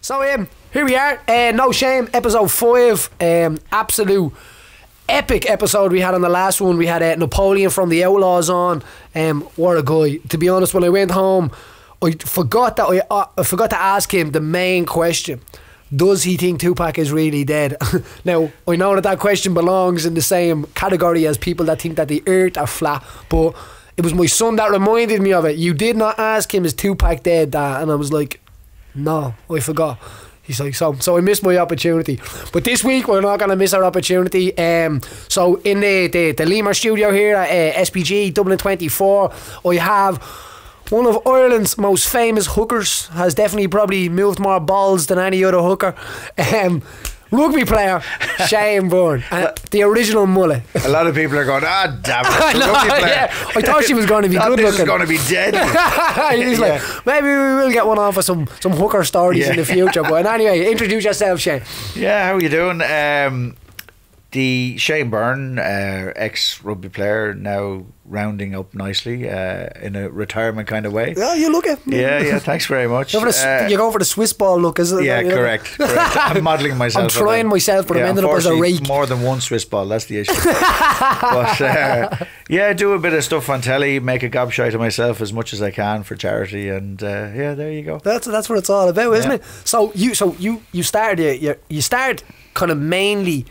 So here we are, No Shame, episode 5. Absolute epic episode we had on the last one. We had Napoleon from the Outlaws on. What a guy. To be honest, when I went home, I forgot to ask him the main question. Does he think Tupac is really dead? Now, I know that question belongs in the same category as people that think that the earth are flat, but it was my son that reminded me of it. You did not ask him, is Tupac dead, Dad? And I was like, no, I forgot. He's like, so I missed my opportunity. But this week we're not going to miss our opportunity. So in the Limor studio here at SPG Dublin 24, I have one of Ireland's most famous hookers. Has definitely probably moved more balls than any other hooker. Rugby player Shane Byrne, the original Mullet. A lot of people are going, damn it, no, rugby player. Yeah. I thought she was going to be good looking. This is going to be deadly. He's like, maybe we will get one on for some hooker stories in the future. But anyway, introduce yourself, Shane. Yeah, how are you doing? The Shane Byrne, ex-rugby player, now rounding up nicely in a retirement kind of way. Yeah, you look it. Yeah, thanks very much. You go for the Swiss ball look, isn't it? Yeah, correct. I'm modelling myself. I'm trying myself, but I'm ending up as a rake. More than one Swiss ball, that's the issue. But yeah, do a bit of stuff on telly, make a gobshite of myself as much as I can for charity, and yeah, there you go. That's what it's all about, isn't it? So you started kind of mainly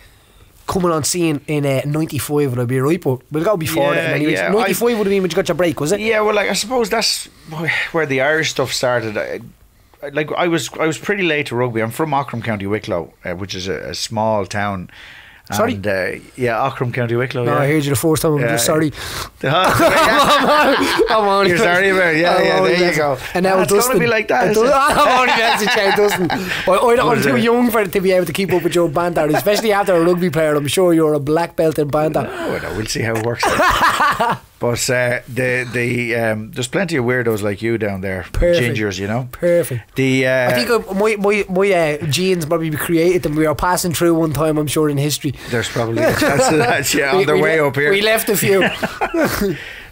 coming on scene in 95, would I be right? But we'll go before that. Anyways. 95 would have been when you got your break, was it? Yeah, well, I suppose that's where the Irish stuff started. I was pretty late to rugby. I'm from Arklow Co.Wicklow, which is a small town. Sorry? And, Arklow Co.Wicklow. No, I heard you the first time. I'm just sorry. I'm only You're sorry about it. Yeah, there you go. And now it's going to be like that. I'm only messing, Dustin. I'm too young to be able to keep up with your banter, especially after a rugby player. I'm sure you're a black belt in banter. No, we'll see how it works out. But there's plenty of weirdos like you down there. Perfect. Gingers, you know. Perfect. I think my genes probably created them. We were passing through one time, I'm sure, in history. There's probably a chance of that, on their way up here. We left a few.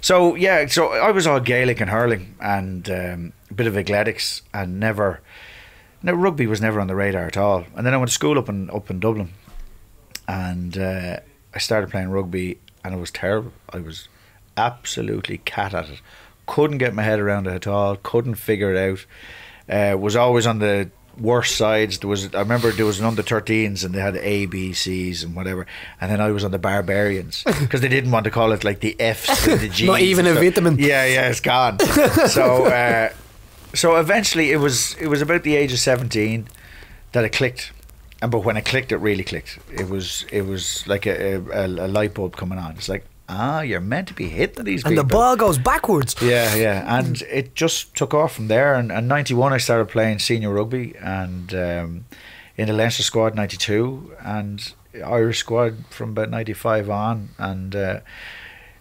So I was all Gaelic and hurling and a bit of athletics, and rugby was never on the radar at all. And then I went to school up in Dublin, and I started playing rugby, and it was terrible. I was absolutely cat at it. Couldn't get my head around it at all. Couldn't figure it out. Was always on the worst sides. I remember there was an under-13s and they had A, B, C's and whatever, and then I was on the barbarians because they didn't want to call it like the F's and the G's. Not even a vitamin. Yeah, it's gone. So eventually it was about the age of 17 that it clicked. But when it clicked, it really clicked. It was like a light bulb coming on. It's like, you're meant to be hitting these people. And the ball goes backwards. Yeah. And it just took off from there. And 91, I started playing senior rugby, and in the Leinster squad, 92, and Irish squad from about 95 on. And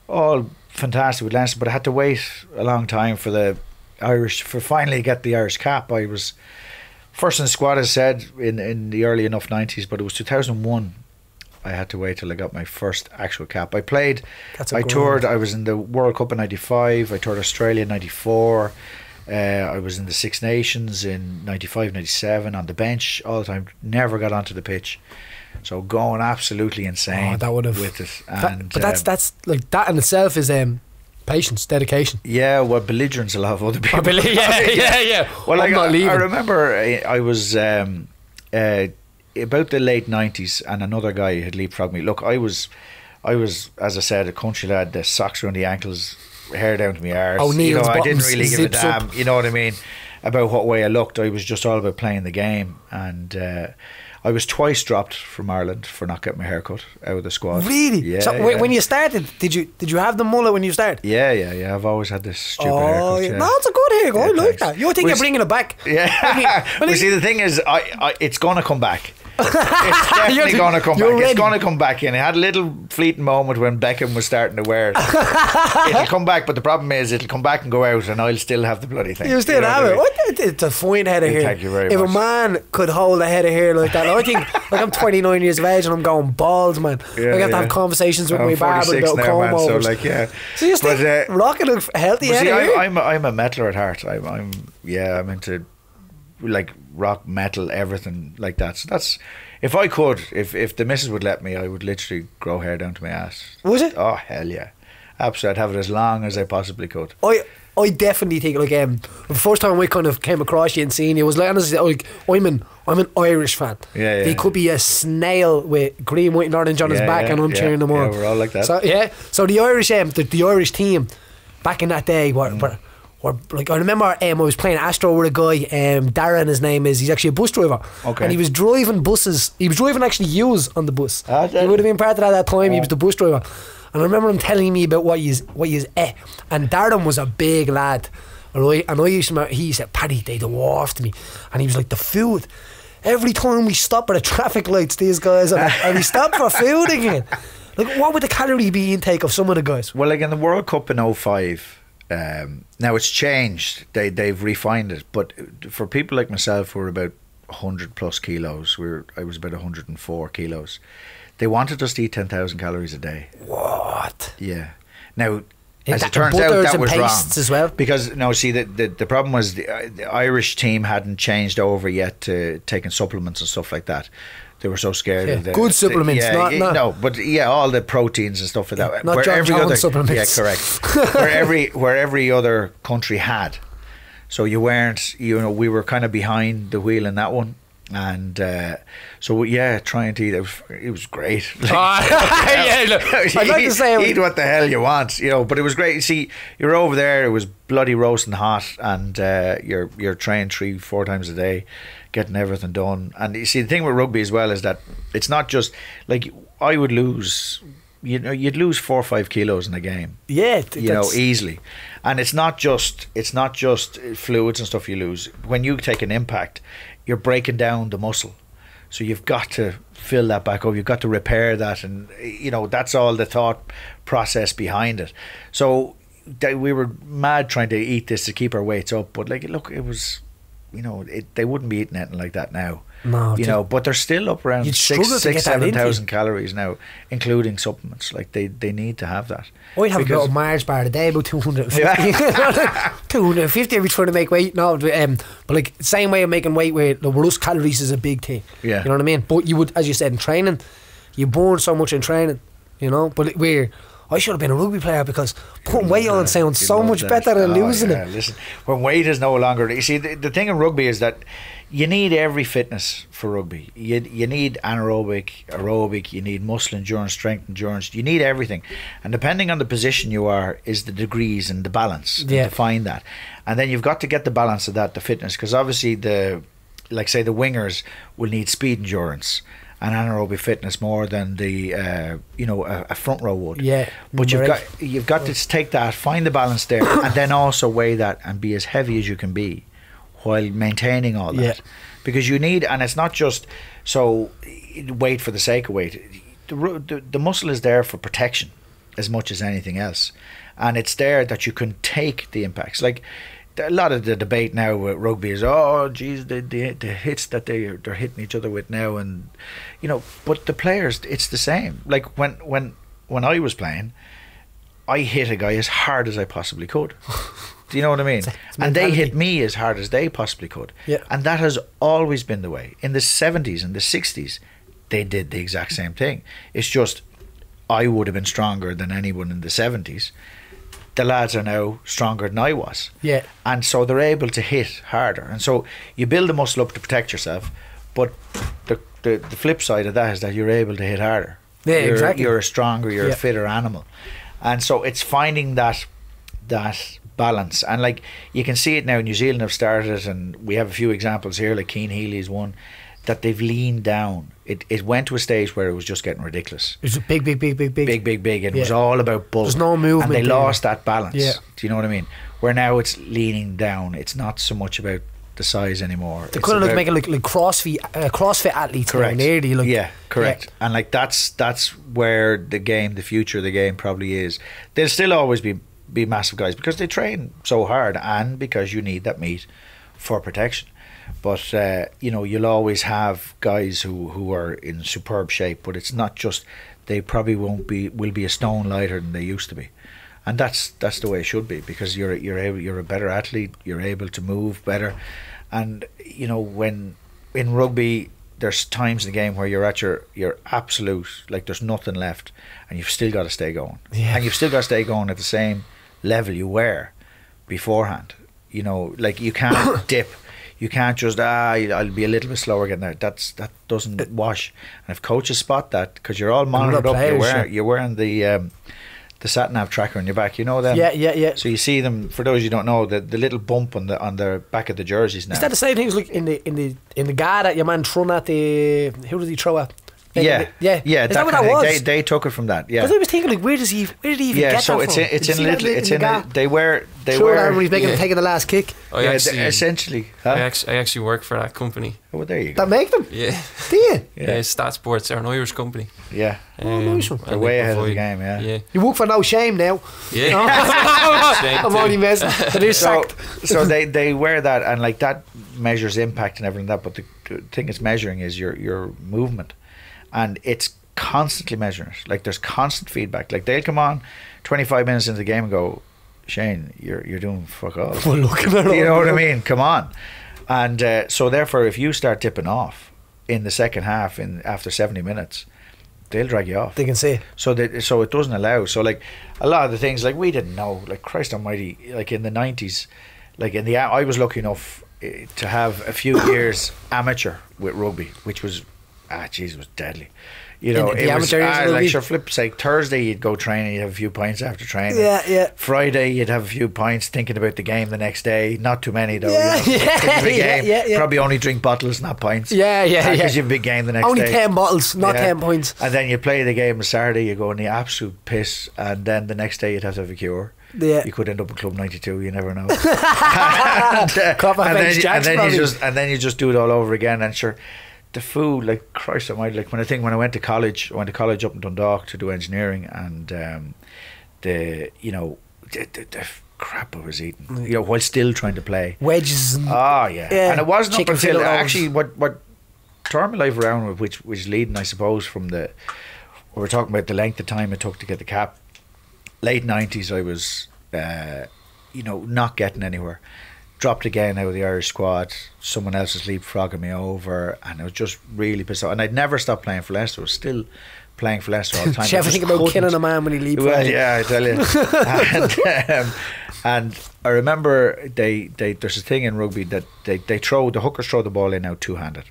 all fantastic with Leinster, but I had to wait a long time for finally get the Irish cap. I was first in the squad, as I said, in the early enough 90s, but it was 2001. I had to wait till I got my first actual cap. I toured. I was in the World Cup in 95. I toured Australia in 94. I was in the Six Nations in 95, 97 on the bench all the time. Never got onto the pitch. So going absolutely insane with it. But that's like, that in itself is patience, dedication. Yeah, well, belligerence a lot of other people. Yeah. Well, I'm not leaving. I remember I was about the late 90s, and another guy had leapfrogged me. Look, I was, as I said, a country lad, the socks around the ankles, hair down to my arse. I didn't really give a damn, you know what I mean, about what way I looked. I was just all about playing the game, and I was twice dropped from Ireland for not getting my hair cut out of the squad. Really? Yeah. So when you started, did you have the mullet when you started? Yeah. I've always had this stupid haircut. Yeah. No, it's a good haircut. I like that. You think you're bringing it back? Yeah. See, the thing is, it's going to come back. It's definitely going to come back. It's going to come back in. It had a little fleeting moment when Beckham was starting to wear it. It'll come back, but the problem is it'll come back and go out, and I'll still have the bloody thing. You still have it. It's a fine head of hair. Thank you very much. If a man could hold a head of hair like that, I think, like, I'm 29 years of age and I'm going bald, man. I have to have conversations with my barber about comb overs. So you're still rocking a healthy head of hair. I'm a metaler at heart. I'm into like rock, metal, everything like that. So that's, if I could, if the missus would let me, I would literally grow hair down to my ass. Was it? Oh hell yeah, absolutely. I'd have it as long as I possibly could. I definitely think like the first time I kind of came across you and seen you was like, honestly, like I'm an Irish fan. Yeah. He could be a snail with green, white and orange on his back and I'm cheering them on. Yeah, we're all like that. So the Irish the Irish team back in that day were like, I remember I was playing Astro with a guy, Darren his name is, he's actually a bus driver. Okay. And he was driving buses, he was driving actually Hughes on the bus. He would have been part of that at that time, he was the bus driver. And I remember him telling me about what he's and Darren was a big lad, right? And he said, Paddy, they dwarfed me. And he was like, the food, every time we stop at the traffic lights, these guys and we stop for food again. Like, what would the calorie be intake of some of the guys? Well, like in the World Cup in 05, now it's changed, they've refined it, but for people like myself who were about 100 plus kilos, I was about 104 kilos, they wanted us to eat 10,000 calories a day. What? Yeah. Now, as it turns out, that was wrong as well. Because no, see, the problem was the Irish team hadn't changed over yet to taking supplements and stuff like that. They were so scared of the good supplements, not no, but all the proteins and stuff like that. Not John Jones supplements. Yeah, correct. where every other country had. So you weren't, we were kind of behind the wheel in that one. And so trying to eat, it was great. I'd like to say eat what the hell you want, but it was great. You see, you're over there, it was bloody roasting hot, and you're training 3-4 times a day, getting everything done. And you see, the thing with rugby as well is that it's not just like I would lose. You'd lose 4 or 5 kilos in a game. Yeah, easily. And it's not just fluids and stuff you lose. When you take an impact, you're breaking down the muscle, so you've got to fill that back up, you've got to repair that, and that's all the thought process behind it. So we were mad trying to eat this to keep our weights up, but like, look, it was, they wouldn't be eating anything like that now. No, but they're still up around 6,000-7,000 calories now, including supplements. Like they need to have that. I'd have about a Mars bar a day, about 250. 250 every trying to make weight. No, but like the same way of making weight with us, calories is a big thing. Yeah, you know what I mean. But you would, as you said, in training, you burn so much in training. But I should have been a rugby player because putting weight on sounds so much better than losing it. Listen, when weight is no longer, you see, the thing in rugby is that you need every fitness for rugby. You need anaerobic, aerobic, you need muscle endurance, strength endurance, you need everything. And depending on the position you are is the degrees and the balance to find that. And then you've got to get the balance of that, the fitness, because obviously the wingers will need speed endurance and anaerobic fitness more than the a front row would. Yeah, but you've got to take that, find the balance there, and then also weigh that and be as heavy as you can be while maintaining all that. Because you need, and it's not just weight for the sake of weight. The muscle is there for protection as much as anything else, and it's there that you can take the impacts. Like a lot of the debate now with rugby is, oh geez, the hits that they're hitting each other with now, and but the players, it's the same. Like when I was playing, I hit a guy as hard as I possibly could. Do you know what I mean? And they hit me as hard as they possibly could. Yeah. And that has always been the way. In the 70s and the 60s, they did the exact same thing. It's just I would have been stronger than anyone in the 70s. The lads are now stronger than I was. Yeah. And so they're able to hit harder. And so you build the muscle up to protect yourself, but the flip side of that is that you're able to hit harder. Yeah, exactly. You're a stronger, you're a fitter animal. And so it's finding that balance. And like you can see it now, New Zealand have started it, and we have a few examples here, like Keane Healy's one, that they've leaned down. It went to a stage where it was just getting ridiculous. It was big. It was all about bulk. There's no movement, and they lost that balance. Yeah. Do you know what I mean? Where now it's leaning down. It's not so much about the size anymore. They kind of like making like CrossFit athletes. Correct. Now, nearly, like, yeah, correct. Yeah. And like that's where the future of the game probably is. There'll still always be massive guys because they train so hard, and because you need that meat for protection. But you'll always have guys who are in superb shape, but it's not just, they probably will be a stone lighter than they used to be. And that's the way it should be, because you're a better athlete, you're able to move better, And you know, when in rugby, there's times in the game where you're at your absolute, like there's nothing left, and you've still got to stay going, and you've still got to stay going at the same level you were beforehand. You know, like you can't dip. You can't just I'll be a little bit slower getting there. That doesn't wash. And if coaches spot that, because you're all monitored up, you're wearing the sat nav tracker on your back. You know them. Yeah. So you see them. For those you don't know, the little bump on the back of the jerseys now. Is that the same things like in the guard that your man thrown at the? Who did he throw at? Yeah. Is that what that was? They took it from that. Yeah. Because I was thinking, like, where did he even get that from? They wear when he's taking the last kick. Essentially. Huh? I actually work for that company. Oh, there you go. That make them? Yeah. Do you? Yeah. Stat Sports are an Irish company. Yeah. Nice one. They're way ahead of the game. Yeah. You work for No Shame now. Yeah. I'm only messing. They're sacked. So they wear that, and like that measures impact and everything like that. But the thing it's measuring is your movement. And it's constantly measuring it. Like there's constant feedback. Like they'll come on 25 minutes into the game and go, Shane, you're doing fuck all. Well, look at it. You know what I mean? Come on. And so therefore, if you start dipping off in the second half, after 70 minutes, they'll drag you off. They can see. So it doesn't allow. So like a lot of the things, like we didn't know. Like Christ Almighty, like in the 90s, like I was lucky enough to have a few years amateur with rugby, which was. It was deadly. You know, it was like your flip's like Thursday you'd go training, you'd have a few pints after training. Yeah. Friday you'd have a few pints thinking about the game the next day. Not too many though. Yeah. Probably only drink bottles, not pints. Yeah. Because you have a big game the next only day. 10 bottles, not 10 pints. And then you play the game on Saturday, you go in the absolute piss, and then the next day you'd have to have a cure. Yeah. You could end up in Club 92, you never know. and then you just do it all over again, and sure. The food, like Christ Almighty, like when I went to college up in Dundalk to do engineering, and the crap I was eating, you know, while still trying to play wedges. And and it wasn't up until actually what turned my life around, which was leading, I suppose, from we were talking about the length of time it took to get the cap. Late 90s, I was not getting anywhere. Dropped again out of the Irish squad. Someone else was leapfrogging me over, and I was just really pissed off. And I'd never stopped playing for Leicester. I was still playing for Leicester all the time. Did you ever think about killing a man when he leapfrogged? Well, yeah, I tell you. and I remember there's a thing in rugby that the hookers throw the ball in now two-handed,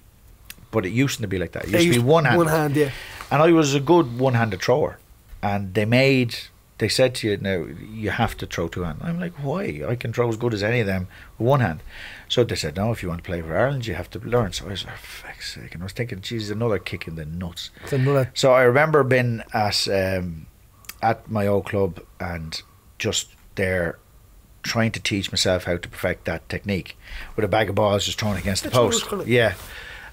but it used to be like that. It used to be one-handed. One hand, yeah. And I was a good one-handed thrower, and they said to you, now you have to throw two hands. I'm like, why? I can throw as good as any of them with one hand. So they said, no, if you want to play for Ireland, you have to learn. So I was like, for fuck's sake. And I was thinking, geez, another kick in the nuts. So I remember being at my old club and just there trying to teach myself how to perfect that technique with a bag of balls just thrown against the post. Yeah.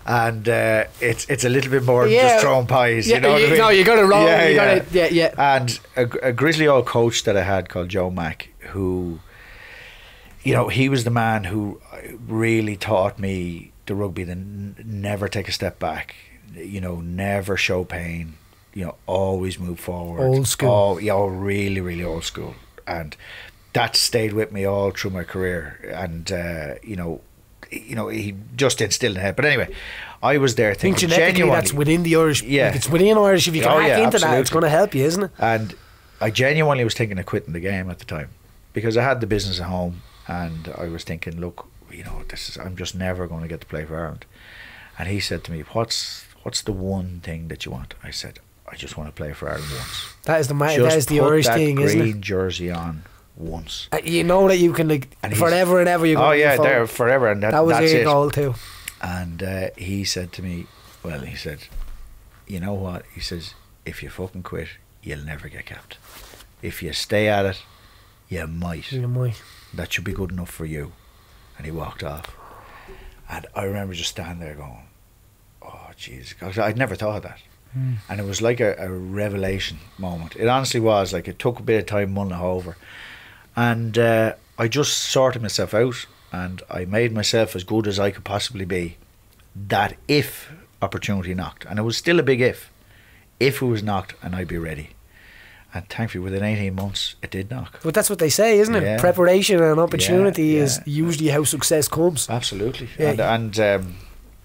And it's a little bit more than just throwing pies, you know what I mean? No, you got to roll. Yeah. And a grizzly old coach that I had called Joe Mack, who, you know, he was the man who really taught me the rugby, never take a step back, you know, never show pain, you know, always move forward. Old school. Really, really old school. And that stayed with me all through my career. And, you know, he just instilled in it. But anyway, I was there thinking genuinely that's within the Irish. Yeah, like it's within Irish. If you can hack into that, it's going to help you, isn't it? And I genuinely was thinking of quitting the game at the time because I had the business at home, and I was thinking, look, you know, I'm just never going to get to play for Ireland. And he said to me, "What's the one thing that you want?" I said, "I just want to play for Ireland once." That is the Irish thing, isn't it? Green jersey on. Once you know that you can, like, forever and ever you're going to there forever, and that was your goal too. And he said to me, well, he said, you know what, he says, if you fucking quit, you'll never get capped. If you stay at it, you might. That should be good enough for you. And he walked off, and I remember just standing there going, oh jeez, I'd never thought of that. And it was like a revelation moment. It honestly was. Like, it took a bit of time mulling it over. And I just sorted myself out, and I made myself as good as I could possibly be, that if opportunity knocked, and it was still a big if it was knocked, and I'd be ready. And thankfully, within 18 months, it did knock. But that's what they say, isn't it? Yeah. Preparation and opportunity Yeah, is usually how success comes. Absolutely. Yeah. And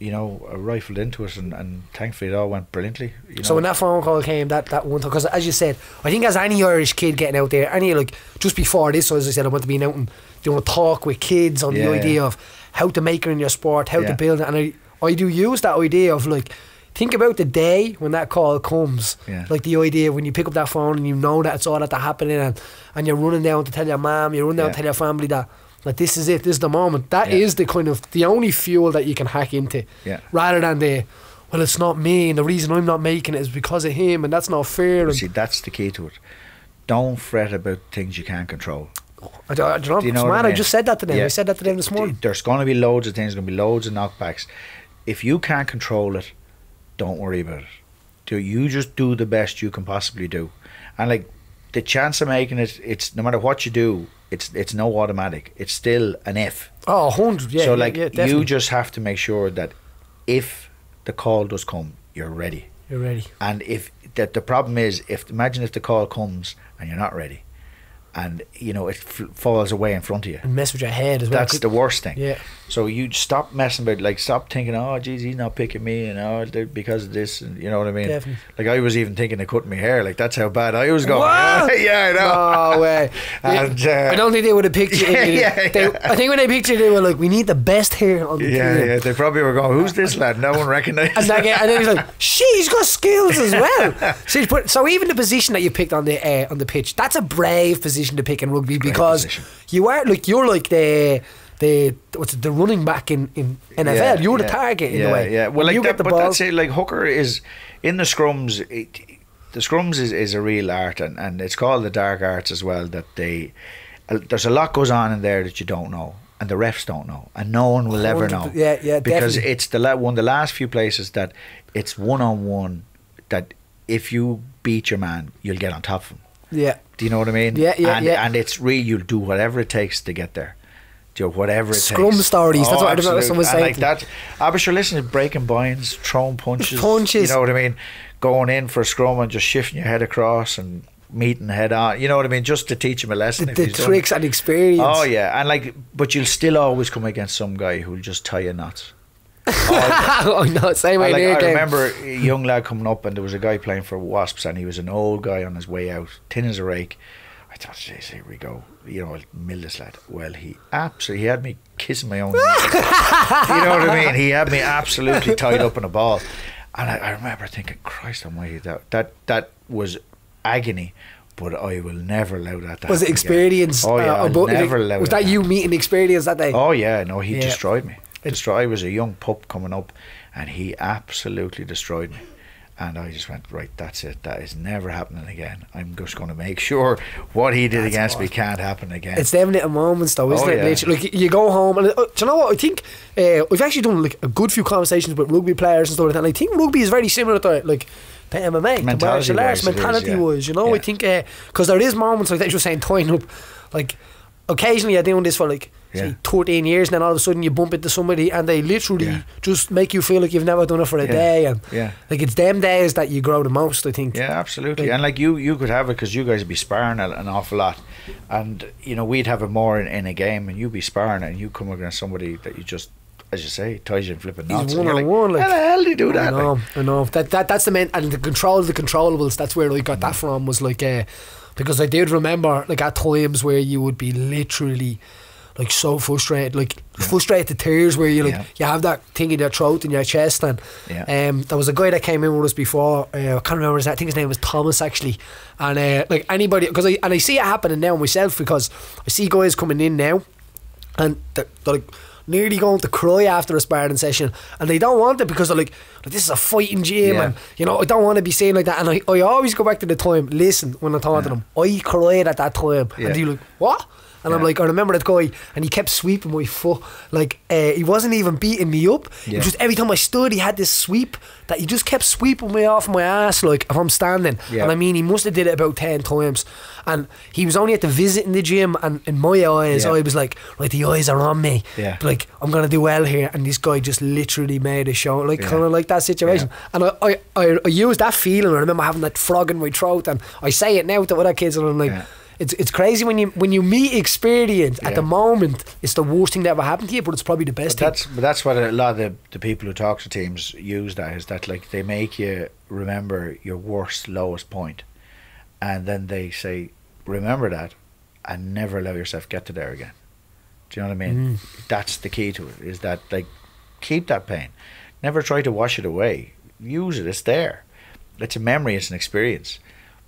you know, I rifled into it, and thankfully it all went brilliantly. You know? So when that phone call came, that one time, because as you said, I think as any Irish kid getting out there, just before this, so as I said, I want to be out and doing a talk with kids on the idea of how to make it in your sport, how to build it, and I do use that idea of like, think about the day when that call comes. Yeah. Like the idea when you pick up that phone and you know that it's all that happening, and you're running down to tell your mum, you're running down to tell your family that like this is it, this is the moment. That is the kind of the only fuel that you can hack into. Yeah. Rather than well, it's not me, and the reason I'm not making it is because of him, and that's not fair. See, that's the key to it. Don't fret about things you can't control. I don't know, Do you know what I man, mean? I just said that to them. Yeah. I said that to them this morning. There's going to be loads of things, going to be loads of knockbacks. If you can't control it, don't worry about it. You just do the best you can possibly do. And like the chance of making it, it's no matter what you do, it's no automatic. It's still an if. Oh, 100, yeah. So like definitely. you just have to make sure that if the call does come, you're ready. You're ready. And if the problem is, imagine if the call comes and you're not ready, and you know it falls away in front of you. And mess with your head as well. That's the worst thing. Yeah. So you stop messing about, like stop thinking, oh geez, he's not picking me, and oh because of this, and you know what I mean. Definitely. Like I was even thinking of cutting my hair. Like that's how bad I was going. What? Yeah, I know. No way. And I don't think they would have picked you. Yeah. I think when they picked you, they were like, we need the best hair on the team. Yeah, they probably were going, who's this lad? No one recognised. And then he's like, she's got skills as well. So even the position that you picked on the pitch, that's a brave position to pick in rugby, because you are like, you're like the running back in NFL. You're the target in a way. Yeah, well, like you that, get the but ball. that's it. Like hooker is in the scrums. The scrums is a real art, and it's called the dark arts as well. That there's a lot goes on in there that you don't know, and the refs don't know, and no one will ever know. Yeah, because definitely. it's one of the last few places that it's 1-on-1. That if you beat your man, you'll get on top of him. Yeah. Do you know what I mean? Yeah. And it's really, you'll do whatever it takes to get there. Do whatever it Scrum takes. stories. That's what someone was saying. Like that. But sure, listen, breaking binds, throwing punches. Punches. You know what I mean? Going in for a scrum and just shifting your head across and meeting head on. You know what I mean? Just to teach him a lesson. The tricks and experience. Oh yeah, and like, but you'll still always come against some guy who'll just tie you knots. Oh no, same way. I remember a young lad coming up, and there was a guy playing for Wasps, and he was an old guy on his way out, thin as a rake. I thought, jeez, here we go. You know, I'll mill this lad. Well, he had me kissing my own knees. You know what I mean? He had me absolutely tied up in a ball. And I remember thinking, Christ almighty, that was agony. But I will never allow that to happen. Was it experience? Again. Oh yeah, I'll never allow was that you meeting experience that day? Oh yeah, no, he destroyed me. I was a young pup coming up, and he absolutely destroyed me. And I just went, right, that's it. That is never happening again. I'm just going to make sure what he did against me can't happen again. It's them little moments, though, isn't it? Yeah. Literally, like you go home, and do you know what? I think we've actually done like a good few conversations with rugby players and stuff like that. And I think rugby is very similar to like to MMA, to martial arts, mentality-wise. You know, I think because there is moments like that you're saying, tying up, like occasionally I'm doing this for like. Say 13 years, and then all of a sudden you bump into somebody and they literally just make you feel like you've never done it for a day, and like it's them days that you grow the most, I think. Yeah, absolutely. And like you could have it, because you guys would be sparring an awful lot, and you know we'd have it more in a game, and you'd be sparring and you come against somebody that you just, as you say, ties you in flipping knots. He's one-on-one. Like, how the hell do you do that? I know. That's the main, and the control of the controllables. That's where I got that from. Was like because I did remember like at times where you would be literally like so frustrated, like frustrated to tears, where you like you have that thing in your throat and your chest, and there was a guy that came in with us before. I can't remember his name. I think his name was Thomas actually, and like anybody, because I see it happening now myself, because I see guys coming in now, and they're like nearly going to cry after a sparring session, and they don't want it because they're like this is a fighting gym, and you know I don't want to be saying like that. And I always go back to the time. Listen, when I'm talking to them, I cried at that time, and they're like, what? And I'm like, I remember that guy, and he kept sweeping my foot. Like, he wasn't even beating me up. It was just every time I stood, he had this sweep that he just kept sweeping me off my ass, like, if I'm standing. And I mean, he must have did it about 10 times. And he was only at the visit in the gym, and in my eyes, I was like, right, the eyes are on me. Like, I'm going to do well here. And this guy just literally made a show, like, kind of like that situation. And I used that feeling. I remember having that frog in my throat, and I say it now to other kids, and I'm like, it's crazy when you meet experience at the moment. It's the worst thing that ever happened to you, but it's probably the best thing. But that's what a lot of the people who talk to teams use, that is that, like, they make you remember your worst, lowest point, and then they say, remember that and never allow yourself get to there again. Do you know what I mean? That's the key to it, is that, like, keep that pain, never try to wash it away, use it, it's there, it's a memory, it's an experience.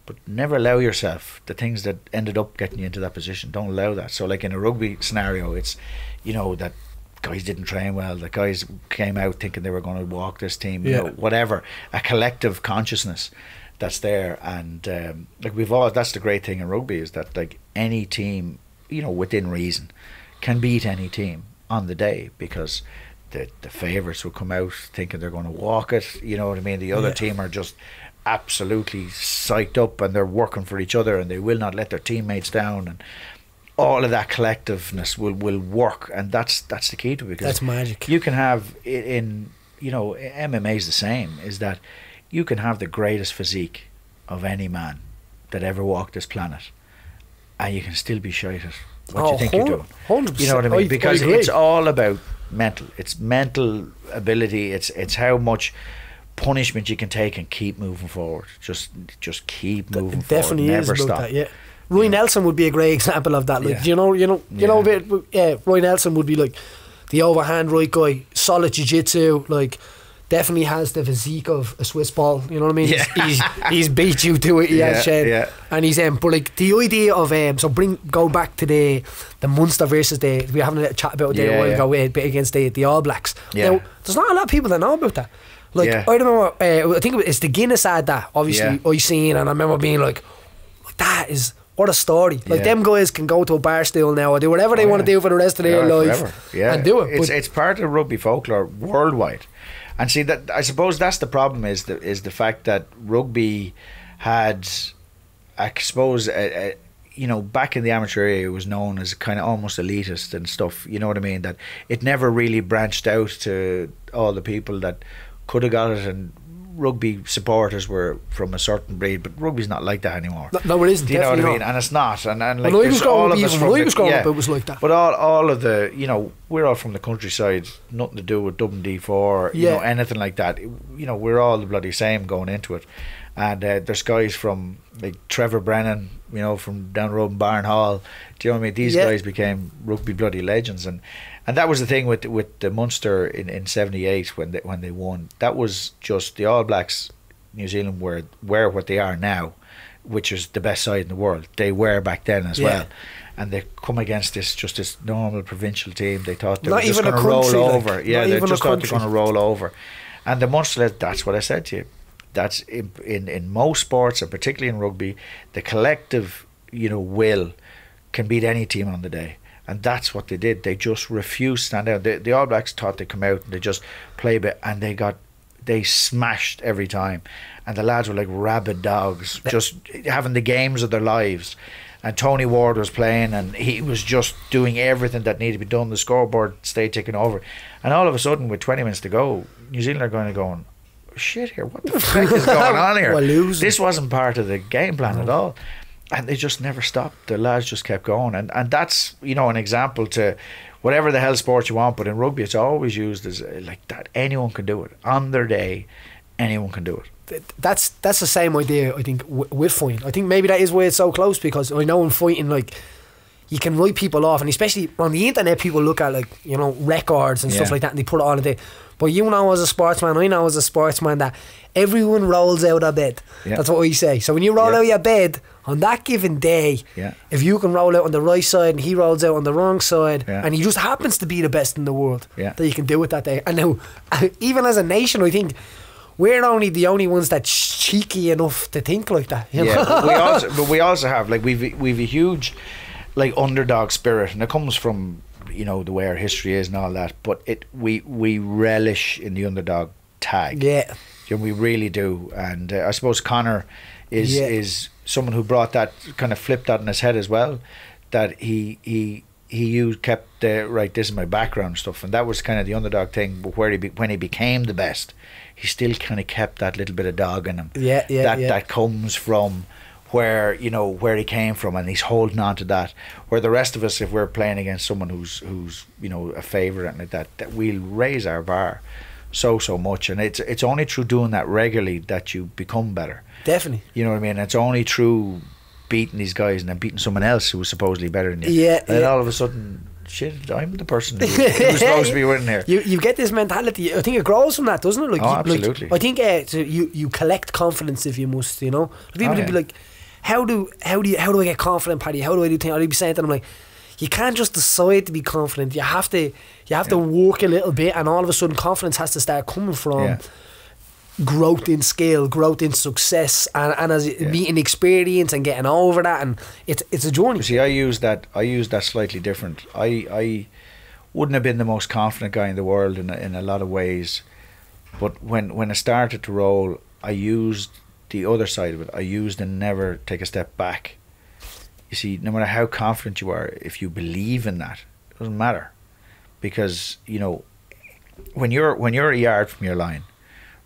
But never allow yourself the things that ended up getting you into that position. Don't allow that. So, like, in a rugby scenario, it's, you know, that guys didn't train well, the guys came out thinking they were going to walk this team, you know, whatever. A collective consciousness that's there. And like, that's the great thing in rugby, is that, like, any team, you know, within reason, can beat any team on the day, because the favourites will come out thinking they're going to walk it. You know what I mean? The other team are just absolutely psyched up, and they're working for each other, and they will not let their teammates down, and all of that collectiveness will work. And that's the key to it, because that's magic. You can have in, you know, MMA is the same, is that you can have the greatest physique of any man that ever walked this planet, and you can still be shite at what you think you're doing. 100%. You know what I mean? Because it's all about mental. It's mental ability. It's how much punishment you can take and keep moving forward. Just keep moving forward. Definitely Never is about stop. that. Roy Nelson would be a great example of that. Like, you know, Roy Nelson would be like the overhand right guy, solid jiu-jitsu, like, definitely has the physique of a Swiss ball. You know what I mean? He's beat you to it. He has, Shane. And he's but like the idea of go back to the Munster versus we were having a chat about it a while ago against the All Blacks. Now, there's not a lot of people that know about that. Like, I remember, I think it's the Guinness had that, obviously, I seen, and I remember being like, that is, what a story. Like, them guys can go to a bar stool now or do whatever they want to do for the rest of their life and do it. It's part of rugby folklore worldwide. And see, that, I suppose that's the problem, is the fact that rugby had, I suppose, you know, back in the amateur area, it was known as kind of almost elitist and stuff, you know what I mean, that it never really branched out to all the people that could have got it, and rugby supporters were from a certain breed, but rugby's not like that anymore. No, it isn't. Do you know what I mean? Not. And it's not. And like, when I was growing up, it was like that. But all of the, you know, we're all from the countryside, nothing to do with Dublin D4, you know, anything like that. You know, we're all the bloody same going into it. And there's guys from, like, Trevor Brennan, you know, from down the road in Byrne Hall. Do you know what I mean? These guys became rugby bloody legends. And that was the thing with the Munster in '78 when they won. That was just the All Blacks, New Zealand were what they are now, which is the best side in the world. They were back then as well. And they come against this normal provincial team. They thought they were just going to roll over. They just thought they were going to roll over. And the Munster, that's what I said to you. That's in most sports, and particularly in rugby, the collective, you know, will can beat any team on the day. And that's what they did. They just refused to stand out. The All Blacks thought they'd come out and they just play a bit, and they smashed every time. And the lads were like rabid dogs, just having the games of their lives. And Tony Ward was playing, and he was just doing everything that needed to be done. The scoreboard stayed ticking over. And all of a sudden, with 20 minutes to go, New Zealand are going, shit here, what the fuck is going on here? This wasn't part of the game plan at all. And they just never stopped. The lads just kept going. And that's, you know, an example to whatever the hell sport you want, but in rugby it's always used as like that. Anyone can do it. On their day, anyone can do it. That's the same idea, I think, with fighting. I think maybe that is why it's so close, because I know in fighting, like, you can write people off, and especially on the internet, people look at, like, you know, records and stuff like that, and they put it on a day. But you know, as a sportsman, I know as a sportsman, that everyone rolls out of bed. That's what we say. So when you roll out of your bed on that given day, if you can roll out on the right side and he rolls out on the wrong side, and he just happens to be the best in the world, that you can do it that day. And now, even as a nation, I think we're the only ones that's cheeky enough to think like that. You know? But we also have, like, we've a huge like underdog spirit, and it comes from, you know, the way our history is and all that. But we relish in the underdog tag. Yeah. You know, we really do. And I suppose Connor is someone who brought that, kind of flipped that in his head as well. That he kept right, this is my background stuff, and that was kind of the underdog thing. But when he became the best, he still kind of kept that little bit of dog in him. That comes from where, you know, where he came from, and he's holding on to that. Where the rest of us, if we're playing against someone who's you know, a favourite and like that we'll raise our bar so much, and it's only through doing that regularly that you become better. Definitely. You know what I mean? It's only through beating these guys and then beating someone else who was supposedly better than you. And then all of a sudden, shit, I'm the person who's supposed to be winning here. You get this mentality. I think it grows from that, doesn't it? Like, absolutely. Like, I think so you collect confidence if you must, you know. People would be like, how do I get confident, Paddy? How do I do things? I'd be saying to them like, you can't just decide to be confident. You have to work a little bit, and all of a sudden confidence has to start coming from growth in skill, growth in success, and as meeting experience and getting over that, and it's a journey. See, I use that slightly different. I wouldn't have been the most confident guy in the world in a lot of ways, but when I started to roll, I used the other side of it. I used to never take a step back. You see, no matter how confident you are, if you believe in that, it doesn't matter, because, you know, when you're a yard from your line,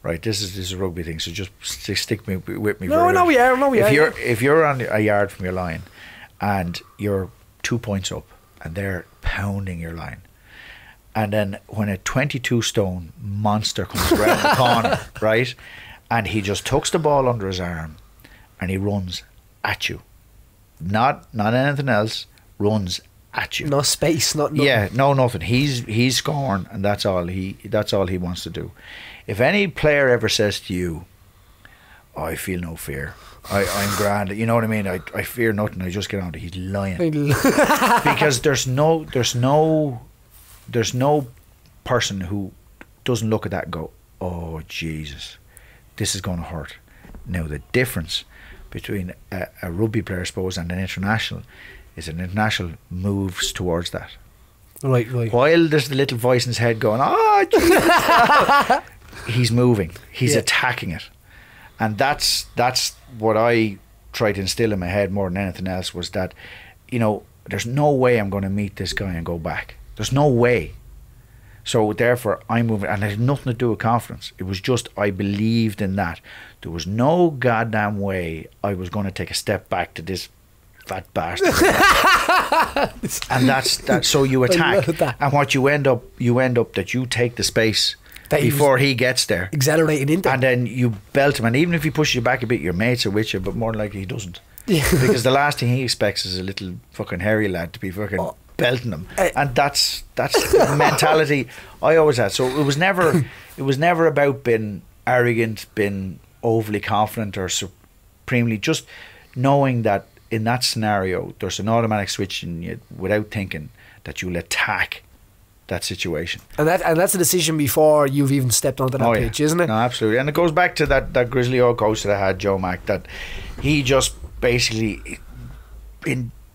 right? This is a rugby thing, so just stick with me. No, we are. If you're on a yard from your line, and you're 2 points up, and they're pounding your line, and then when a 22-stone monster comes around the corner, right, and he just tucks the ball under his arm, and he runs at you. Not anything else. Runs at you. No space. Not nothing. Yeah. No nothing. He's scoring, and that's all he wants to do. If any player ever says to you, oh, I feel no fear, I'm grand, you know what I mean, I fear nothing, I just get on to, he's lying. Because there's no person who doesn't look at that and go, oh Jesus, this is going to hurt. Now the difference between a rugby player, I suppose, and an international is an international moves towards that. Right. While there's the little voice in his head going, oh Jesus, he's moving, he's attacking it. And that's what I try to instill in my head more than anything else, was that, you know, there's no way I'm going to meet this guy and go back. There's no way. So therefore I'm moving, and it had nothing to do with confidence. It was just, I believed in that. There was no goddamn way I was going to take a step back to this fat bastard. And that's that. So you attack, and what you end up that you take the space that before he gets there, accelerating into, and then you belt him. And even if he pushes you back a bit, your mates are with you, but more likely he doesn't. Because the last thing he expects is a little fucking hairy lad to be fucking belting him, and that's the mentality I always had. So it was never about being arrogant, being overly confident or supremely, just knowing that in that scenario there's an automatic switch in you without thinking that you'll attack that situation, and that's a decision before you've even stepped onto that pitch, isn't it? No, absolutely. And it goes back to that grizzly old coach that I had, Joe Mack, that he just basically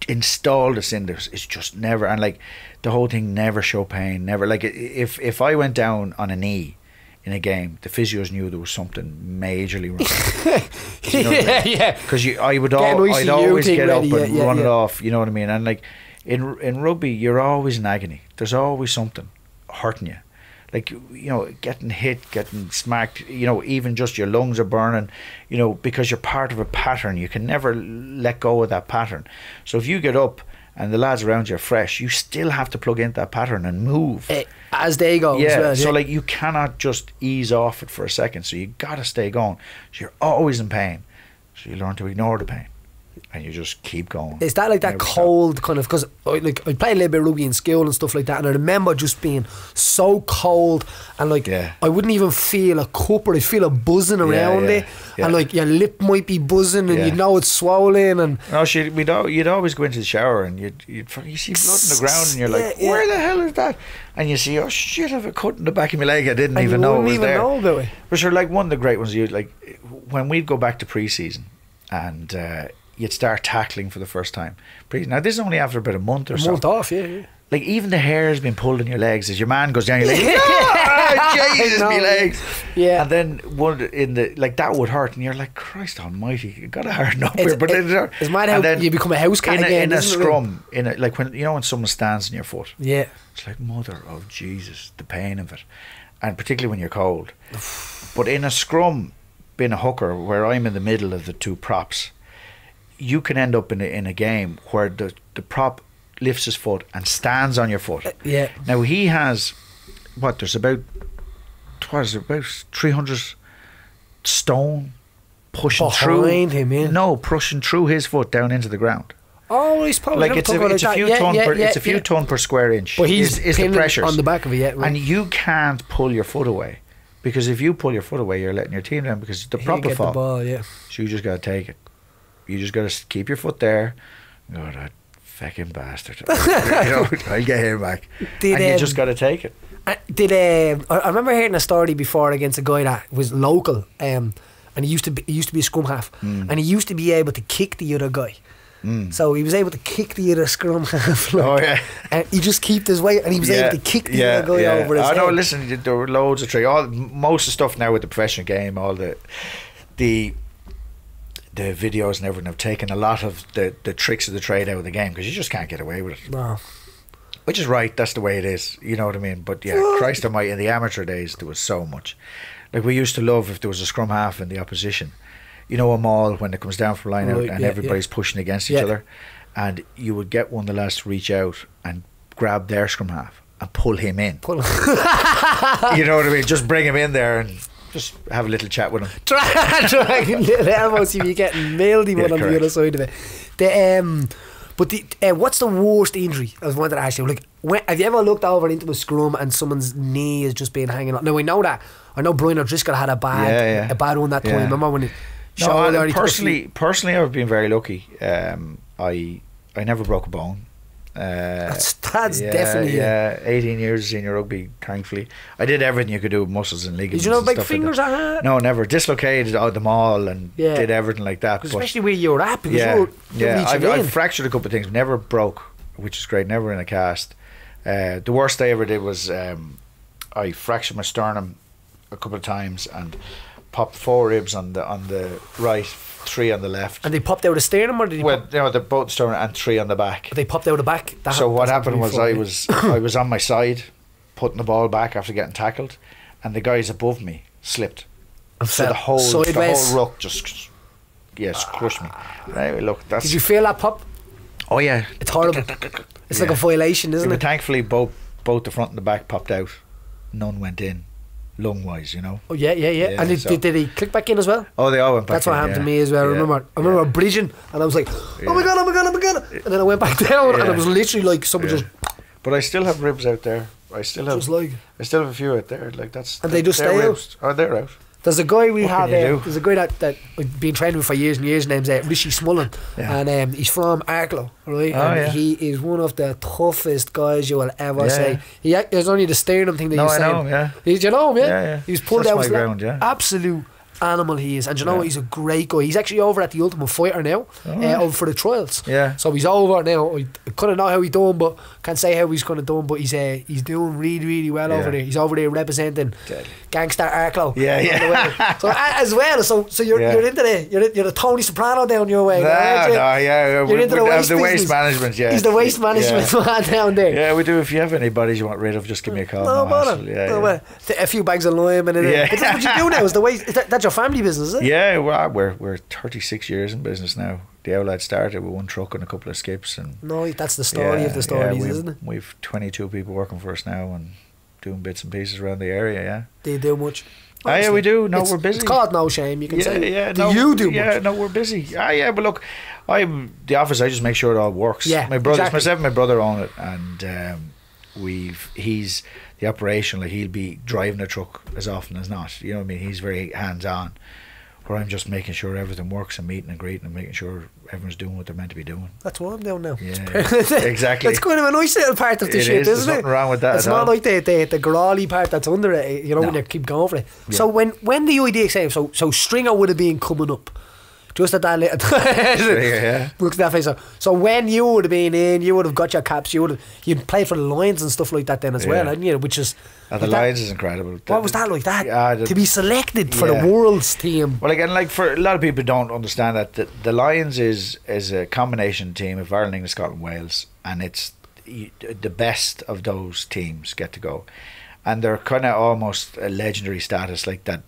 installed us in this. It's just never, and like the whole thing, never show pain, never, like if I went down on a knee in a game, the physios knew there was something majorly wrong. You know what I mean? Because I'd always get up and run it off, you know what I mean? And like in rugby, you're always in agony. There's always something hurting you, like, you know, getting hit, getting smacked, you know, even just your lungs are burning, you know, because you're part of a pattern. You can never let go of that pattern. So if you get up and the lads around you are fresh, you still have to plug into that pattern and move as they go. So like, you cannot just ease off it for a second, so you gotta stay going. So you're always in pain, so you learn to ignore the pain and you just keep going. Is that like that cold kind of, because I played a little bit of rugby in school and stuff like that, and I remember just being so cold, and like I wouldn't even feel a cup, or I'd feel a buzzing around it, and like your lip might be buzzing, and you know it's swollen. And you'd always go into the shower and you see blood on the ground, and you're like, where the hell is that? And you see, oh shit, I have a cut in the back of my leg, I didn't even know it was there. Know about it. But sure, like one of the great ones, you like when we'd go back to pre-season, and you'd start tackling for the first time. Now this is only after about a month or A so. month off, yeah. Like even the hair has been pulled in your legs as your man goes down. You're like, oh, Jesus, No, me legs. Yeah. And then one in the like that would hurt, and you're like, Christ Almighty, you gotta harden up here. But it's mad how you become a house cat again. In a isn't it? scrum, like when when someone stands on your foot. Yeah. It's like, mother of Jesus, the pain of it, and particularly when you're cold. But in a scrum, being a hooker, where I'm in the middle of the two props, you can end up in a game where the prop lifts his foot and stands on your foot. Yeah. Now he has there's about 300 stone pushing Behind through him, yeah. No, pushing through his foot down into the ground. Oh, I suppose. Like it's a few ton per square inch. But he's is the pressures on the back of it, yeah. Right. And you can't pull your foot away, because if you pull your foot away, you're letting your team down, because the He'll prop will get fall. the ball, yeah. So you just got to take it. You just got to keep your foot there. Oh, that fucking bastard! I'll get him back. And you just got to take it. I remember hearing a story before against a guy that was local, and he used to be a scrum half, and he used to be able to kick the other guy. So he was able to kick the other scrum half. And he just kept his weight, and he was able to kick the other guy over his head. know. Listen, there were loads of tricks. Most of the stuff now with the professional game, all the videos and everything have taken a lot of the tricks of the trade out of the game, because you just can't get away with it. No. Which is right, that's the way it is, you know what I mean? But yeah, Christ almighty, in the amateur days there was so much. Like we used to love if there was a scrum half in the opposition, you know, a maul when it comes down from line out and everybody's pushing against each other, and you would get one of the lads to reach out and grab their scrum half and pull him in. You know what I mean? Just bring him in there and just have a little chat with him. Dragging little elbows, see you getting mouldy one on the other side of it. What's the worst injury? I was wanted to ask you. Like, have you ever looked over into a scrum and someone's knee has just been hanging on? Now I know that. I know Byrne O'Driscoll had a bad one that time. Remember when it? Personally, I've been very lucky. I never broke a bone. That's definitely 18 years of senior rugby, thankfully. I did everything you could do with muscles and ligaments. Did you know and big stuff fingers? like no, never. Dislocated them all and did everything like that. Especially where you were at, because I've fractured a couple of things, never broke, which is great, never in a cast. The worst I ever did was I fractured my sternum a couple of times and popped 4 ribs on the right, 3 on the left. And they popped out a sternum, or did they're both sternum and 3 on the back. But they popped out the back. So what happened was I was on my side putting the ball back after getting tackled, and the guys above me slipped. So the whole ruck just crushed me. Anyway, look, did you feel that pop? Oh yeah, it's horrible. It's like a violation, isn't it? Thankfully both the front and the back popped out. None went in. Lung wise, you know. Oh yeah. And did he click back in as well? Oh, they all went back. That's what happened to me as well. I remember bridging, and I was like, oh my god, and then I went back down, and it was literally like someone just. But I still have ribs out there. I still have a few out there. Like that's. And they just stay out. Oh, they're out. There's a guy we have. There's a guy that I've been training with for years and years. Name's Rishi Smullen, and he's from Arklow, right? And he is one of the toughest guys you will ever see. There's only the sternum thing that you say. I know him. Yeah. Did you know him? Yeah. He's pulled out. Absolute animal he is, and you know what, he's a great guy. He's actually over at the Ultimate Fighter now, over for the trials. So he's over now. I couldn't know how he's doing, but can't say how he's going to do, but he's doing really, really well over there. He's over there representing Gangster Arklow. So as well, so you're into you're the Tony Soprano down your way. You're into the waste management. He's the waste management man down there. Yeah, we do. If you have anybody you want rid of, just give me a call. No bother. A few bags of lime and that's what you do now. Is the waste. That's your family business, is it? Yeah, we're 36 years in business now. The outlet started with 1 truck and a couple of skips, and that's the story of the stories, isn't it? We've 22 people working for us now and doing bits and pieces around the area. Yeah. Do you do much? Yeah, we do. No, we're busy. It's called no shame. You can say. Yeah. You do much? Yeah, no, we're busy. Yeah, but look, the office. I just make sure it all works. Yeah, my brothers, myself, and my brother own it, and he's the operation. Like he'll be driving a truck as often as not. You know what I mean? He's very hands on. Where I'm just making sure everything works and meeting and greeting and making sure everyone's doing what they're meant to be doing. That's what I'm doing now. Yeah, exactly. It's kind of a nice little part of the shit, isn't it? There's nothing wrong with that. It's not like the growly part that's under it, you know, when you keep going for it. So when the idea came, so Stringer would have been coming up, Just at that little Yeah. look at that face. So when you would have been in, you would have got your caps. You'd played for the Lions and stuff like that then as well, hadn't you? Which is the Lions is incredible. What was that like? That Yeah, to be selected for the world's team. Well, again, like for a lot of people don't understand that the Lions is a combination team of Ireland, England, Scotland, Wales, and it's the best of those teams get to go, and they're kind of almost a legendary status like that.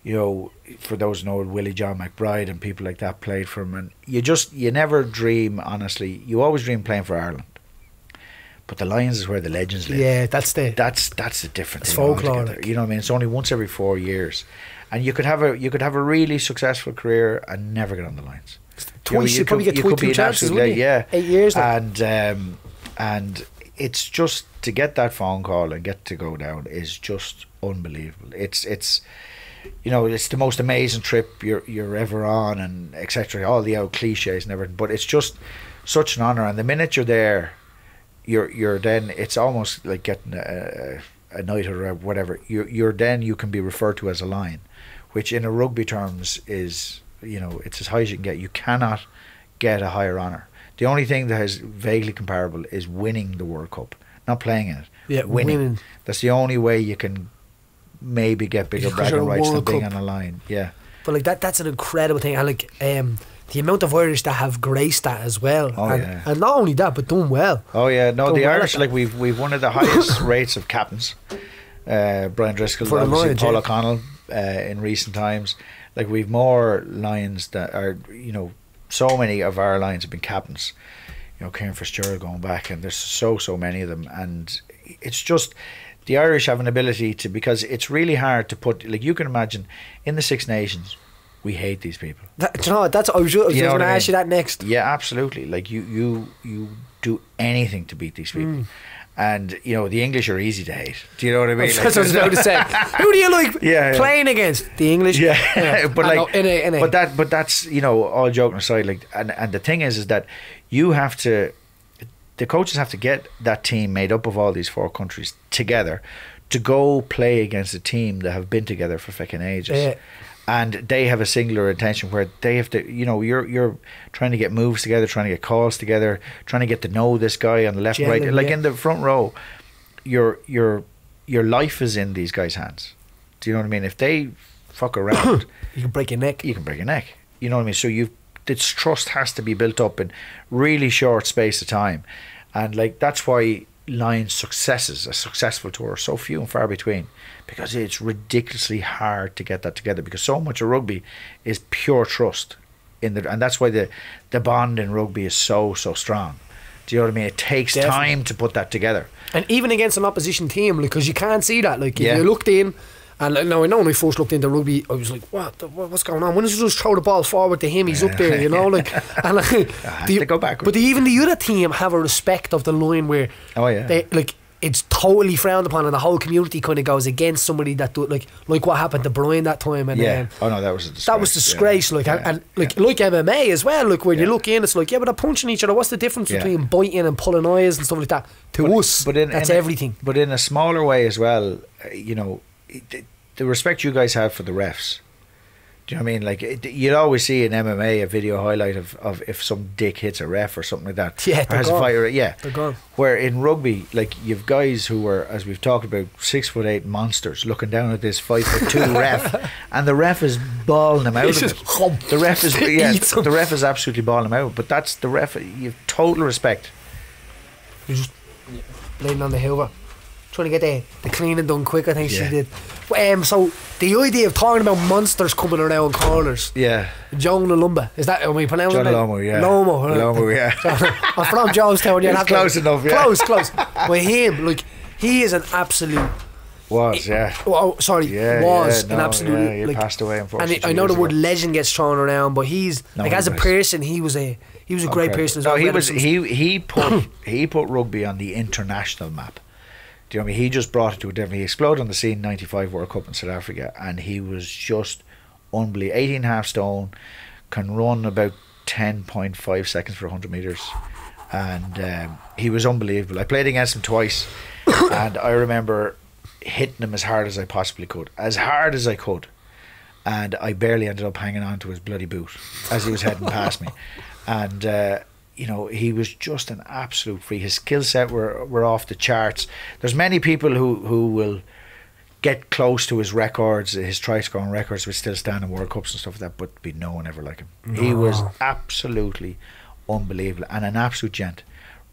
You know, for those who know Willie John McBride and people like that played for him, and you never dream, honestly. You always dream playing for Ireland, but the Lions is where the legends live. Yeah, that's the different it's thing folklore, altogether. You know what I mean? It's only once every 4 years, and you could have a really successful career and never get on the Lions. Twice, you probably get two chances, wouldn't you? Yeah, 8 years. And it's just to get that phone call and get to go down is just unbelievable. It's you know, it's the most amazing trip you're ever on, and etc. All the old cliches and everything, but it's just such an honour. And the minute you're there, you're then, it's almost like getting a knighthood or whatever. You're then, you can be referred to as a Lion, which in a rugby terms is, you know, it's as high as you can get. You cannot get a higher honour. The only thing that is vaguely comparable is winning the World Cup, not playing in it. Yeah, winning. That's the only way you can maybe get bigger bragging rights than being on a line. Yeah, but like that's an incredible thing. And like the amount of Irish that have graced that as well. And not only that, but done well. Oh yeah, no, the well Irish, like we've one of the highest rates of captains. Brian Driscoll, for obviously Lions, Paul O'Connell in recent times. Like we've more Lions that are, you know, so many of our Lions have been captains. You know, Kieran Fitzgerald going back, and there's so many of them, and it's just the Irish have an ability to, because it's really hard to put, like you can imagine in the Six Nations, we hate these people. Do you know what, that's I was just going to ask you that next. Yeah, absolutely. Like you do anything to beat these people. And you know, the English are easy to hate. Do you know what I mean? That's what I was about to say. Who do you like playing against? The English. Yeah, but like, know, but that's, you know, all joking aside. Like, and the thing is that you have to, the coaches have to get that team made up of all these four countries together to go play against a team that have been together for fucking ages. Yeah. And they have a singular intention where they have to, you know, you're trying to get moves together, trying to get calls together, trying to get to know this guy on the left, right, like in the front row. Your life is in these guys' hands. Do you know what I mean? If they fuck around, you can break your neck. You can break your neck. You know what I mean? So this trust has to be built up in really short space of time, and like that's why Lions successes, a successful tour, are so few and far between, because it's ridiculously hard to get that together, because so much of rugby is pure trust and that's why the bond in rugby is so strong. Do you know what I mean? It takes time to put that together, and even against an opposition team, because you can't see that. Like if you looked in, and now I know when I first looked into rugby, I was like, what's going on? When does he just throw the ball forward to him? He's up there, you know, like, and like they go backwards. But even the other team have a respect of the line where they like, it's totally frowned upon, and the whole community kind of goes against somebody that do like what happened to Byrne that time. And oh no, that was a disgrace. That was disgrace. Like and like MMA as well. Like when you look in, it's like but they're punching each other. What's the difference between biting and pulling eyes and stuff like that? To us, that's everything. But in a smaller way as well, you know, the respect you guys have for the refs. Do you know what I mean? Like you'd always see in MMA a video highlight of if some dick hits a ref or something like that. Yeah, they're gone. They're gone. Where in rugby, like you've guys who were, as we've talked about, 6'8" monsters looking down at this 5'2" ref, and the ref is balling them out of it. The ref is the ref is absolutely balling them out. But that's the ref. You've total respect. You're just laying on the Hoover, trying to get the cleaning done quick. I think she did. So the idea of talking about monsters coming around corners. Yeah. Joan Lumba, is that? Am I pronouncing it? Lomo, yeah. Lomo, yeah. I'm from Jonestown. It's close enough. Yeah. Close. With him, like he is an absolute. Was an absolute. He passed away, unfortunately. And I know the word legend gets thrown around, but he's as a person, he was a great person as well. He put rugby on the international map. Do you know what I mean? He just brought it to a different. He exploded on the scene 95 World Cup in South Africa, and he was just unbelievable. 18.5 stone, can run about 10.5 seconds for 100 metres, and he was unbelievable. I played against him twice, and I remember hitting him as hard as I possibly could, and I barely ended up hanging on to his bloody boot as he was heading past me. And you know, he was just an absolute freak. His skill set were off the charts. There's many people who will get close to his records, his try-scoring records, which still stand in World Cups and stuff like that, but be no one ever like him. No. He was absolutely unbelievable and an absolute gent.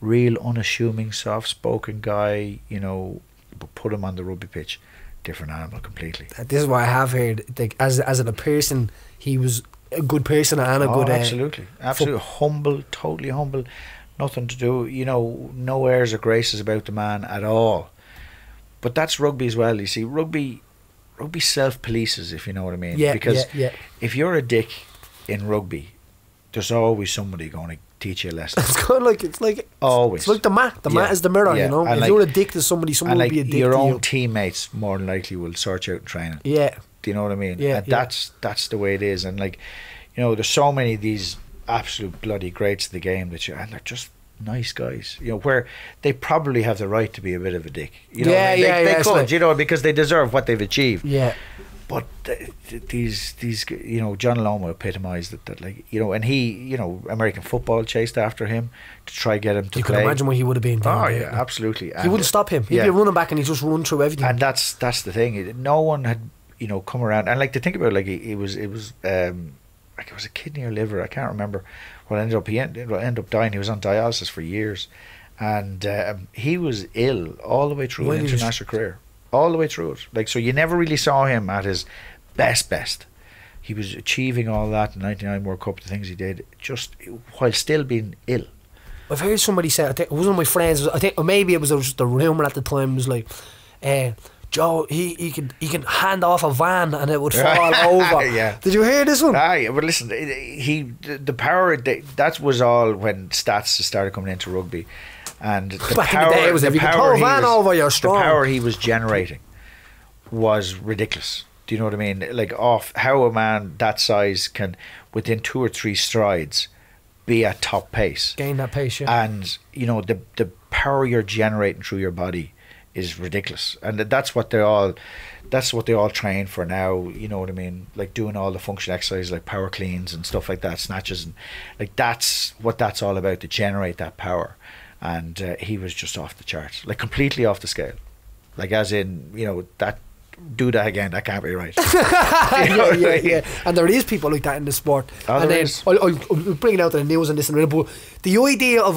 Real unassuming, soft-spoken guy, you know, but put him on the rugby pitch, different animal completely. This is what I have heard. Like, as a person, he was a good person and a good... absolutely. Humble, totally humble. Nothing to do, you know, no airs or graces about the man at all. But that's rugby as well. You see, rugby self-polices, if you know what I mean. Yeah, because yeah. if you're a dick in rugby, there's always somebody going to teach you a lesson. It's kind of like always. It's like the mat. The mat is the mirror, you know. And if like, you're a dick to somebody, someone will be a dick your to own you. teammates more than likely will sort you out in training. Yeah. Do you know what I mean? Yeah. And that's the way it is. And like, you know, there's so many of these absolute bloody greats of the game and they're just nice guys, you know, where they probably have the right to be a bit of a dick, you know. They could, like, you know, because they deserve what they've achieved. Yeah. But these you know, John Loma epitomised that, like, you know, and he, you know, American football chased after him to try get him to play. You can imagine what he would have been doing. Oh yeah, absolutely. He wouldn't stop him. He'd be running back and he'd just run through everything. And that's the thing. No one had, you know, come around and like to think about, like, it was like it was a kidney or liver, I can't remember what ended up. He ended up dying. He was on dialysis for years, and he was ill all the way through his international career, all the way through it. Like, so you never really saw him at his best. He was achieving all that in '99 World Cup, the things he did, just while still being ill. I've heard somebody say, I think it was one of my friends, I think, or maybe it was just a rumour at the time, it was like, Joe, he can hand off a van and it would fall over. Yeah. Did you hear this one? Aye, but listen, the power, that was all when stats started coming into rugby, and the Back power, in the day, it was if you can throw a van over, you're strong. The power he was generating was ridiculous. Do you know what I mean? Like, off how a man that size can, within 2 or 3 strides, be at top pace, gain that pace, yeah. And you know, the power you're generating through your body is ridiculous, and that's what they all train for now. You know what I mean? Like doing all the function exercises, like power cleans and stuff like that, snatches, and like that's what that's all about, to generate that power. And he was just off the charts, like completely off the scale, like as in, you know, that do that again, that can't be right. You know yeah. And there is people like that in the sport. Oh, and then I'll bring it out to the news and this and that, but the idea of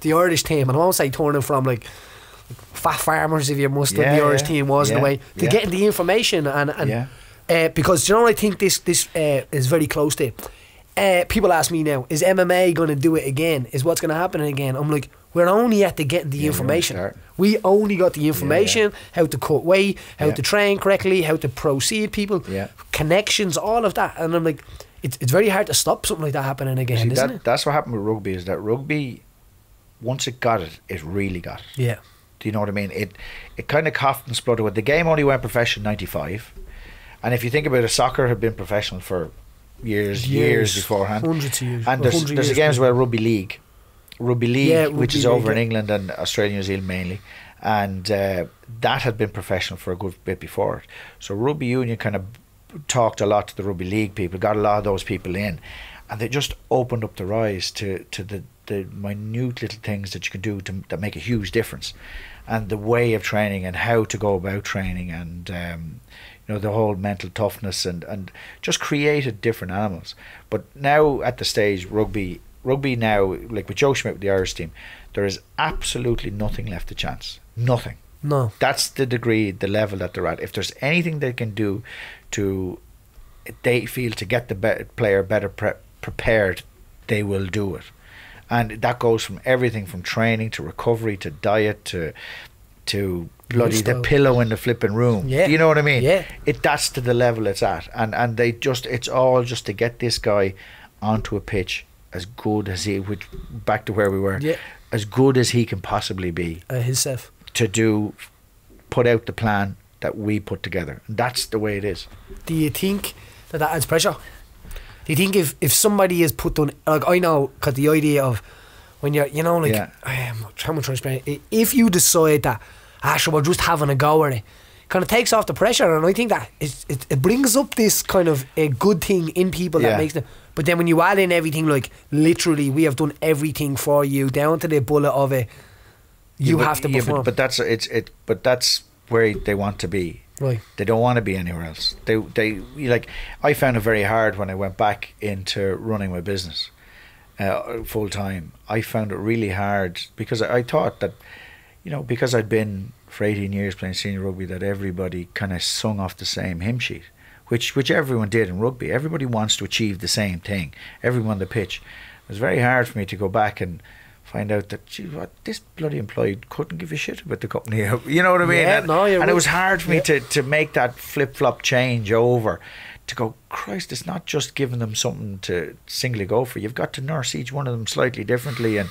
the Irish team, and I won't say turning from like fat farmers, if you must, the Irish team was in a way, to getting the information and because, you know, I think this is very close to people ask me now, is MMA going to do it again? Is what's going to happen again? I'm like, we're only at the getting the information. We only got the information, how to cut weight, how to train correctly, how to proceed people, connections, all of that. And I'm like, it's very hard to stop something like that happening again, isn't it? That's what happened with rugby, is that rugby, once it got it, it really got it. Yeah. Do you know what I mean? It kind of coughed and spluttered. The game only went professional in '95, and if you think about it, soccer had been professional for years beforehand, hundreds of years. And there's a game as well, rugby league, which is over in England and Australia, New Zealand mainly, and that had been professional for a good bit before it. So rugby union kind of talked a lot to the rugby league people, got a lot of those people in, and they just opened up their eyes to the minute little things that you can do that make a huge difference, and the way of training and how to go about training, and you know, the whole mental toughness, and just created different animals. But now at the stage, rugby now, like with Joe Schmidt with the Irish team, there is absolutely nothing left to chance. Nothing. No. That's the degree, the level that they're at. If there's anything they can do they feel to get the player better prepared, they will do it. And that goes from everything from training to recovery to diet to bloody the pillow in the flipping room. Yeah. Do you know what I mean? Yeah. That's to the level it's at. And they just, it's all just to get this guy onto a pitch as good as which back to where we were, as good as he can possibly be. Himself. To put out the plan that we put together. And that's the way it is. Do you think that adds pressure? Do you think if somebody is put on, like, I know, because the idea of when you're, you know, like, how much I explain, if you decide that, sure, we're just having a go at it, kind of takes off the pressure, and I think that it brings up this kind of a good thing in people that makes them. But then when you add in everything, like literally, we have done everything for you down to the bullet of it. You have to perform. But that's where they want to be. Right. They don't want to be anywhere else. They like. I found it very hard when I went back into running my business full time. I found it really hard because I thought that, because I'd been for 18 years playing senior rugby, that everybody kind of sung off the same hymn sheet, which everyone did in rugby. Everybody wants to achieve the same thing. Everyone on the pitch. It was very hard for me to go back and find out that, gee, what, this bloody employee couldn't give a shit about the company. You know what I mean? Yeah, and it was hard for me to make that flip-flop change over, to go, Christ, it's not just giving them something to singly go for. You've got to nurse each one of them slightly differently, and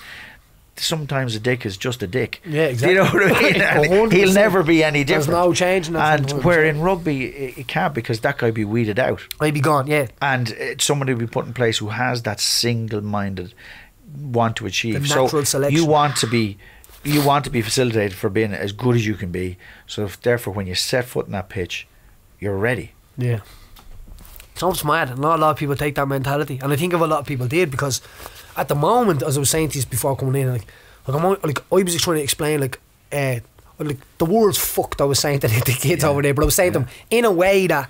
sometimes a dick is just a dick. Yeah, exactly. You know what I mean? And he'll never be any different. There's no change in that. And where in rugby, it can't, because that guy be weeded out. I'd be gone, yeah. And somebody will be put in place who has that single-minded want to achieve. The natural selection. You want to be facilitated for being as good as you can be. So therefore, when you set foot in that pitch, you're ready. Yeah. It's mad, and not a lot of people take that mentality, and I think of a lot of people did, because at the moment, as I was saying to you before coming in, I was just trying to explain the world's fucked. I was saying to the kids over there, but I was saying to them in a way that,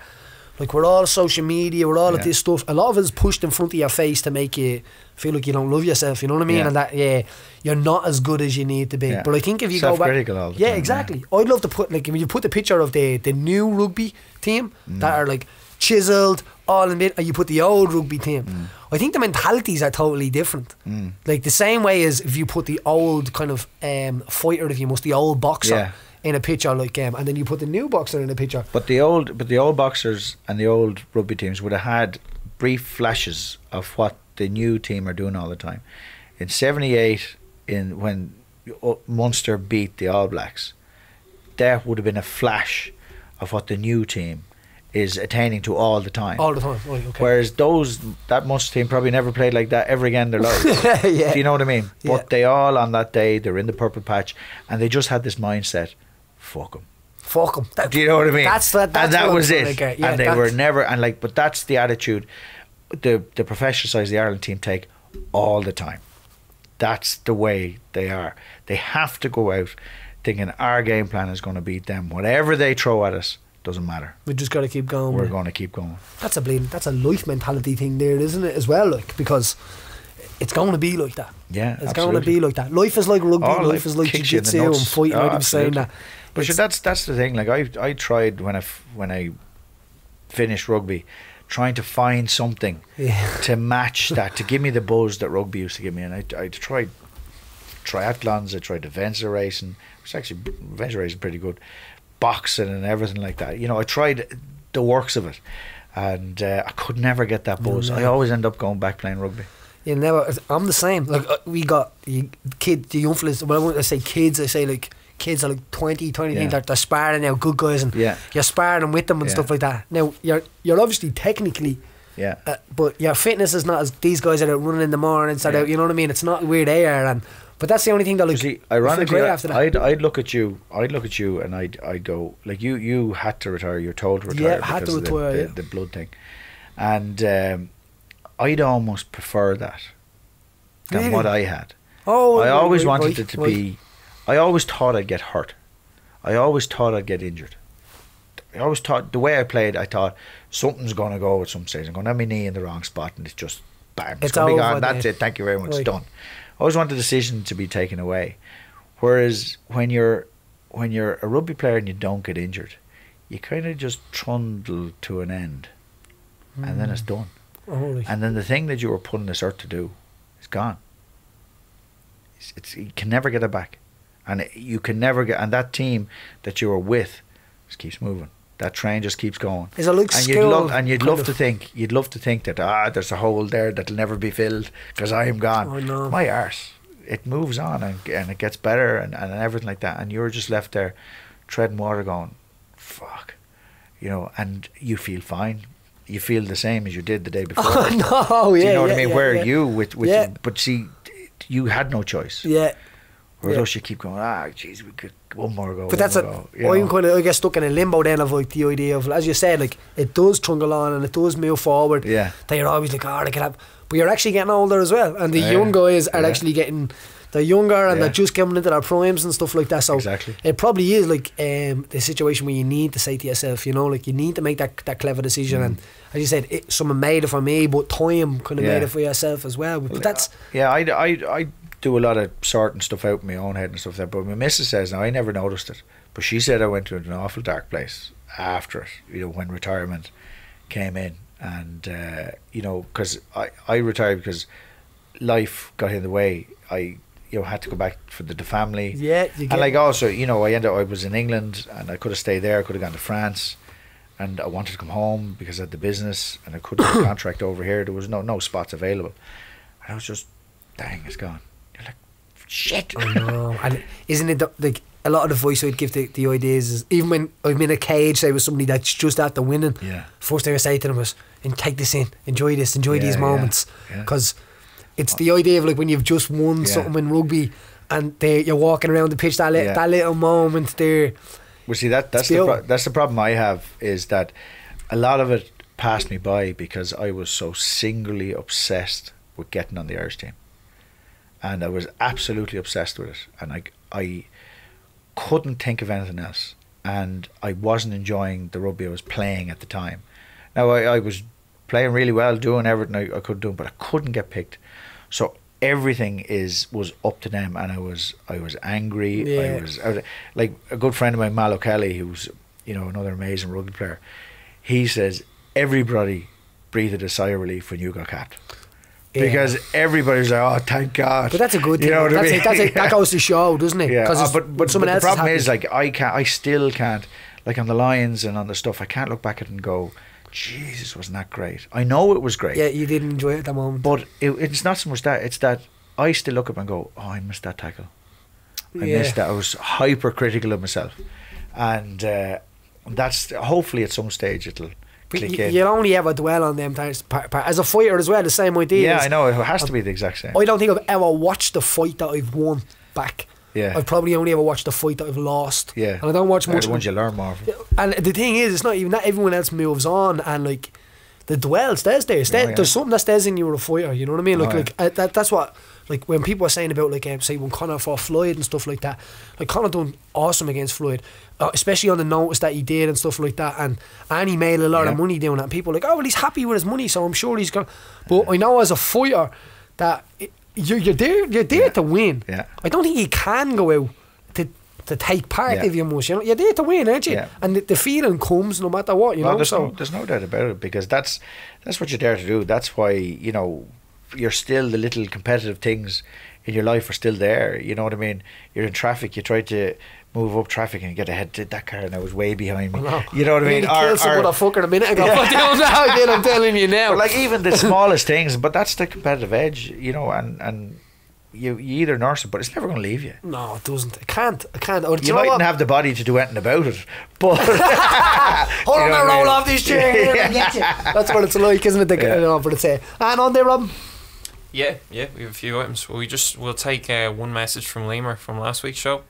like, we're all social media, we're all of this stuff. A lot of it is pushed in front of your face to make you feel like you don't love yourself. You know what I mean? And that you're not as good as you need to be. Yeah. But I think if you go back, all the time, exactly. I'd love to put, like, if you put the picture of the new rugby team that are like chiseled, all in bit, and you put the old rugby team, I think the mentalities are totally different. Like the same way as if you put the old kind of fighter, if you must, the old boxer in a picture, like, and then you put the new boxer in a picture. But the old boxers and the old rugby teams would have had brief flashes of what the new team are doing all the time. In '78, when Munster beat the All Blacks, there would have been a flash of what the new team is attaining to all the time. All the time, right, okay. Whereas that Munster team probably never played like that ever again in their lives. Do you know what I mean? Yeah. But they all, on that day, they're in the purple patch, and they just had this mindset, fuck them. Fuck them. Do you know what I mean? That's and that was it. And they were never, and like, but that's the attitude the professional side of the Ireland team take all the time. That's the way they are. They have to go out thinking our game plan is going to beat them. Whatever they throw at us, doesn't matter. We just got to keep going. We're going to keep going. That's a life mentality thing there, isn't it, as well? Like, because it's going to be like that. Yeah, it's going to be like that. Life is like rugby. Life is like jiu-jitsu and fighting. I'd be saying that. But sure, that's the thing. Like I tried when I finished rugby, trying to find something to match that, to give me the buzz that rugby used to give me. And I tried triathlons. I tried adventure racing, which actually adventure racing pretty good. Boxing and everything like that. I tried the works of it, and I could never get that buzz. I always end up going back playing rugby. I'm the same. Like, we got the young fellas. Well, when I say kids, I say like kids are like 20 they're sparring now, good guys, and you're sparring with them and stuff like that. Now you're obviously technically, but your fitness is not as these guys are out running in the morning, out, you know what I mean? It's not where they are, but that's the only thing that, like, see, ironically, after that. I'd look at you and I'd go, like, you had to retire. You're told to retire had because to retire, of the blood thing, and I'd almost prefer that than what I had. I always wanted it to be. I always thought I'd get hurt. I always thought I'd get injured. I always thought, the way I played, I thought something's going to go at some stage. I'm going to have my knee in the wrong spot, and it's just bam. It's going to be gone. That's it. Thank you very much. It's done. I always want the decision to be taken away. Whereas when you're a rugby player and you don't get injured, you kind of just trundle to an end, and then it's done. And then the thing that you were put on this earth to do is gone. You can never get it back, and you can never get. And that team that you were with just keeps moving. That train just keeps going. Is it like skill? You'd love to think that there's a hole there that'll never be filled because I am gone. Oh, no. My arse. It moves on and it gets better and everything like that, and you're just left there treading water going, fuck, and you feel fine. You feel the same as you did the day before. Oh, no, Do you know what I mean? Where are you with but see, you had no choice. Yeah. Or else you keep going, jeez, we could one more go. But that's it. I'm kind of, I get stuck in a limbo then of like the idea of, as you said, like it does trundle on and it does move forward. Yeah. That you're always like, they can have, but you're actually getting older as well, and the young guys are actually getting. They're younger and they're just coming into their primes and stuff like that. So it probably is like the situation where you need to say to yourself, you know, like you need to make that clever decision. And as you said, someone made it for me, but time kind of made it for yourself as well. But that's I do a lot of sorting stuff out in my own head and stuff like that. But my missus says, now I never noticed it, but she said I went to an awful dark place after it. You know, when retirement came in, and you know, because I retired because life got in the way. I had to go back for the family. And like also, you know, I was in England and I could have stayed there. I could have gone to France, and I wanted to come home because I had the business and I couldn't get a contract over here. There was no spots available, and I was just, dang, it's gone. You're like, shit. I know. And isn't it like a lot of the advice I'd give the ideas is, even when I'm in a cage, say with somebody that's just after winning, first thing I say to them is, and take this in, enjoy this, enjoy these moments, because it's the idea of like when you've just won something in rugby and you're walking around the pitch, that little moment there. Well, see, that's the problem I have, is that a lot of it passed me by because I was so singularly obsessed with getting on the Irish team, and I was absolutely obsessed with it, and I couldn't think of anything else, and I wasn't enjoying the rugby I was playing at the time. Now I was playing really well, doing everything I could do, but I couldn't get picked. So everything was up to them, and I was angry. I was like a good friend of mine, Mal O'Kelly, who's, you know, another amazing rugby player. He says everybody breathed a sigh of relief when you got capped, because everybody was like, oh, thank God. But that's a good thing. You know what I mean? That goes to show, doesn't it? Yeah. But someone else. The problem is, like, I still can't, like on the Lions and on the stuff, I can't look back at it and go, Jesus, wasn't that great? I know it was great. Yeah, you didn't enjoy it at that moment. But it's not so much that. It's that I still look up and go, oh, I missed that tackle. I missed that. I was hyper-critical of myself. And that's, hopefully at some stage it'll click in. You'll only ever dwell on them times. As a fighter as well, the same idea. Yeah, I know. It has to be the exact same. I don't think I've ever watched the fight that I've won back. Yeah. I've probably only ever watched the fight that I've lost. Yeah. And I don't watch much. The ones you learn more from. And the thing is, it's not even that. Everyone else moves on, and like the dwell stays there. There's something that stays in you as a fighter. You know what I mean? That's what. Like when people are saying about, like, say when Conor fought Floyd and stuff like that. Like Conor done awesome against Floyd, especially on the notice that he did and stuff like that. And he made a lot of money doing that. And people are like, oh well, he's happy with his money, so I'm sure he's gonna. But I know as a fighter that you're there to win. Yeah. I don't think you can go out to take part if you must. You know, you're there to win, aren't you? Yeah. And the feeling comes no matter what. You know. There's no doubt about it, because that's what you're there to do. That's why, you know, you're still, the little competitive things in your life are still there. You know what I mean? You're in traffic. You try to move up traffic and you get ahead to that car, and I was way behind me. You know what I mean? Killed some motherfucker a minute ago. I'm telling you now. But like even the smallest things, but that's the competitive edge, you know, and you either nurse it, but it's never going to leave you. No, it doesn't. It can't. You mightn't have the body to do anything about it, but hold on, I roll off this chair. That's what it's like, isn't it? But it's and on there, Rob. Yeah, we have a few items. We'll take one message from Limor from last week's show.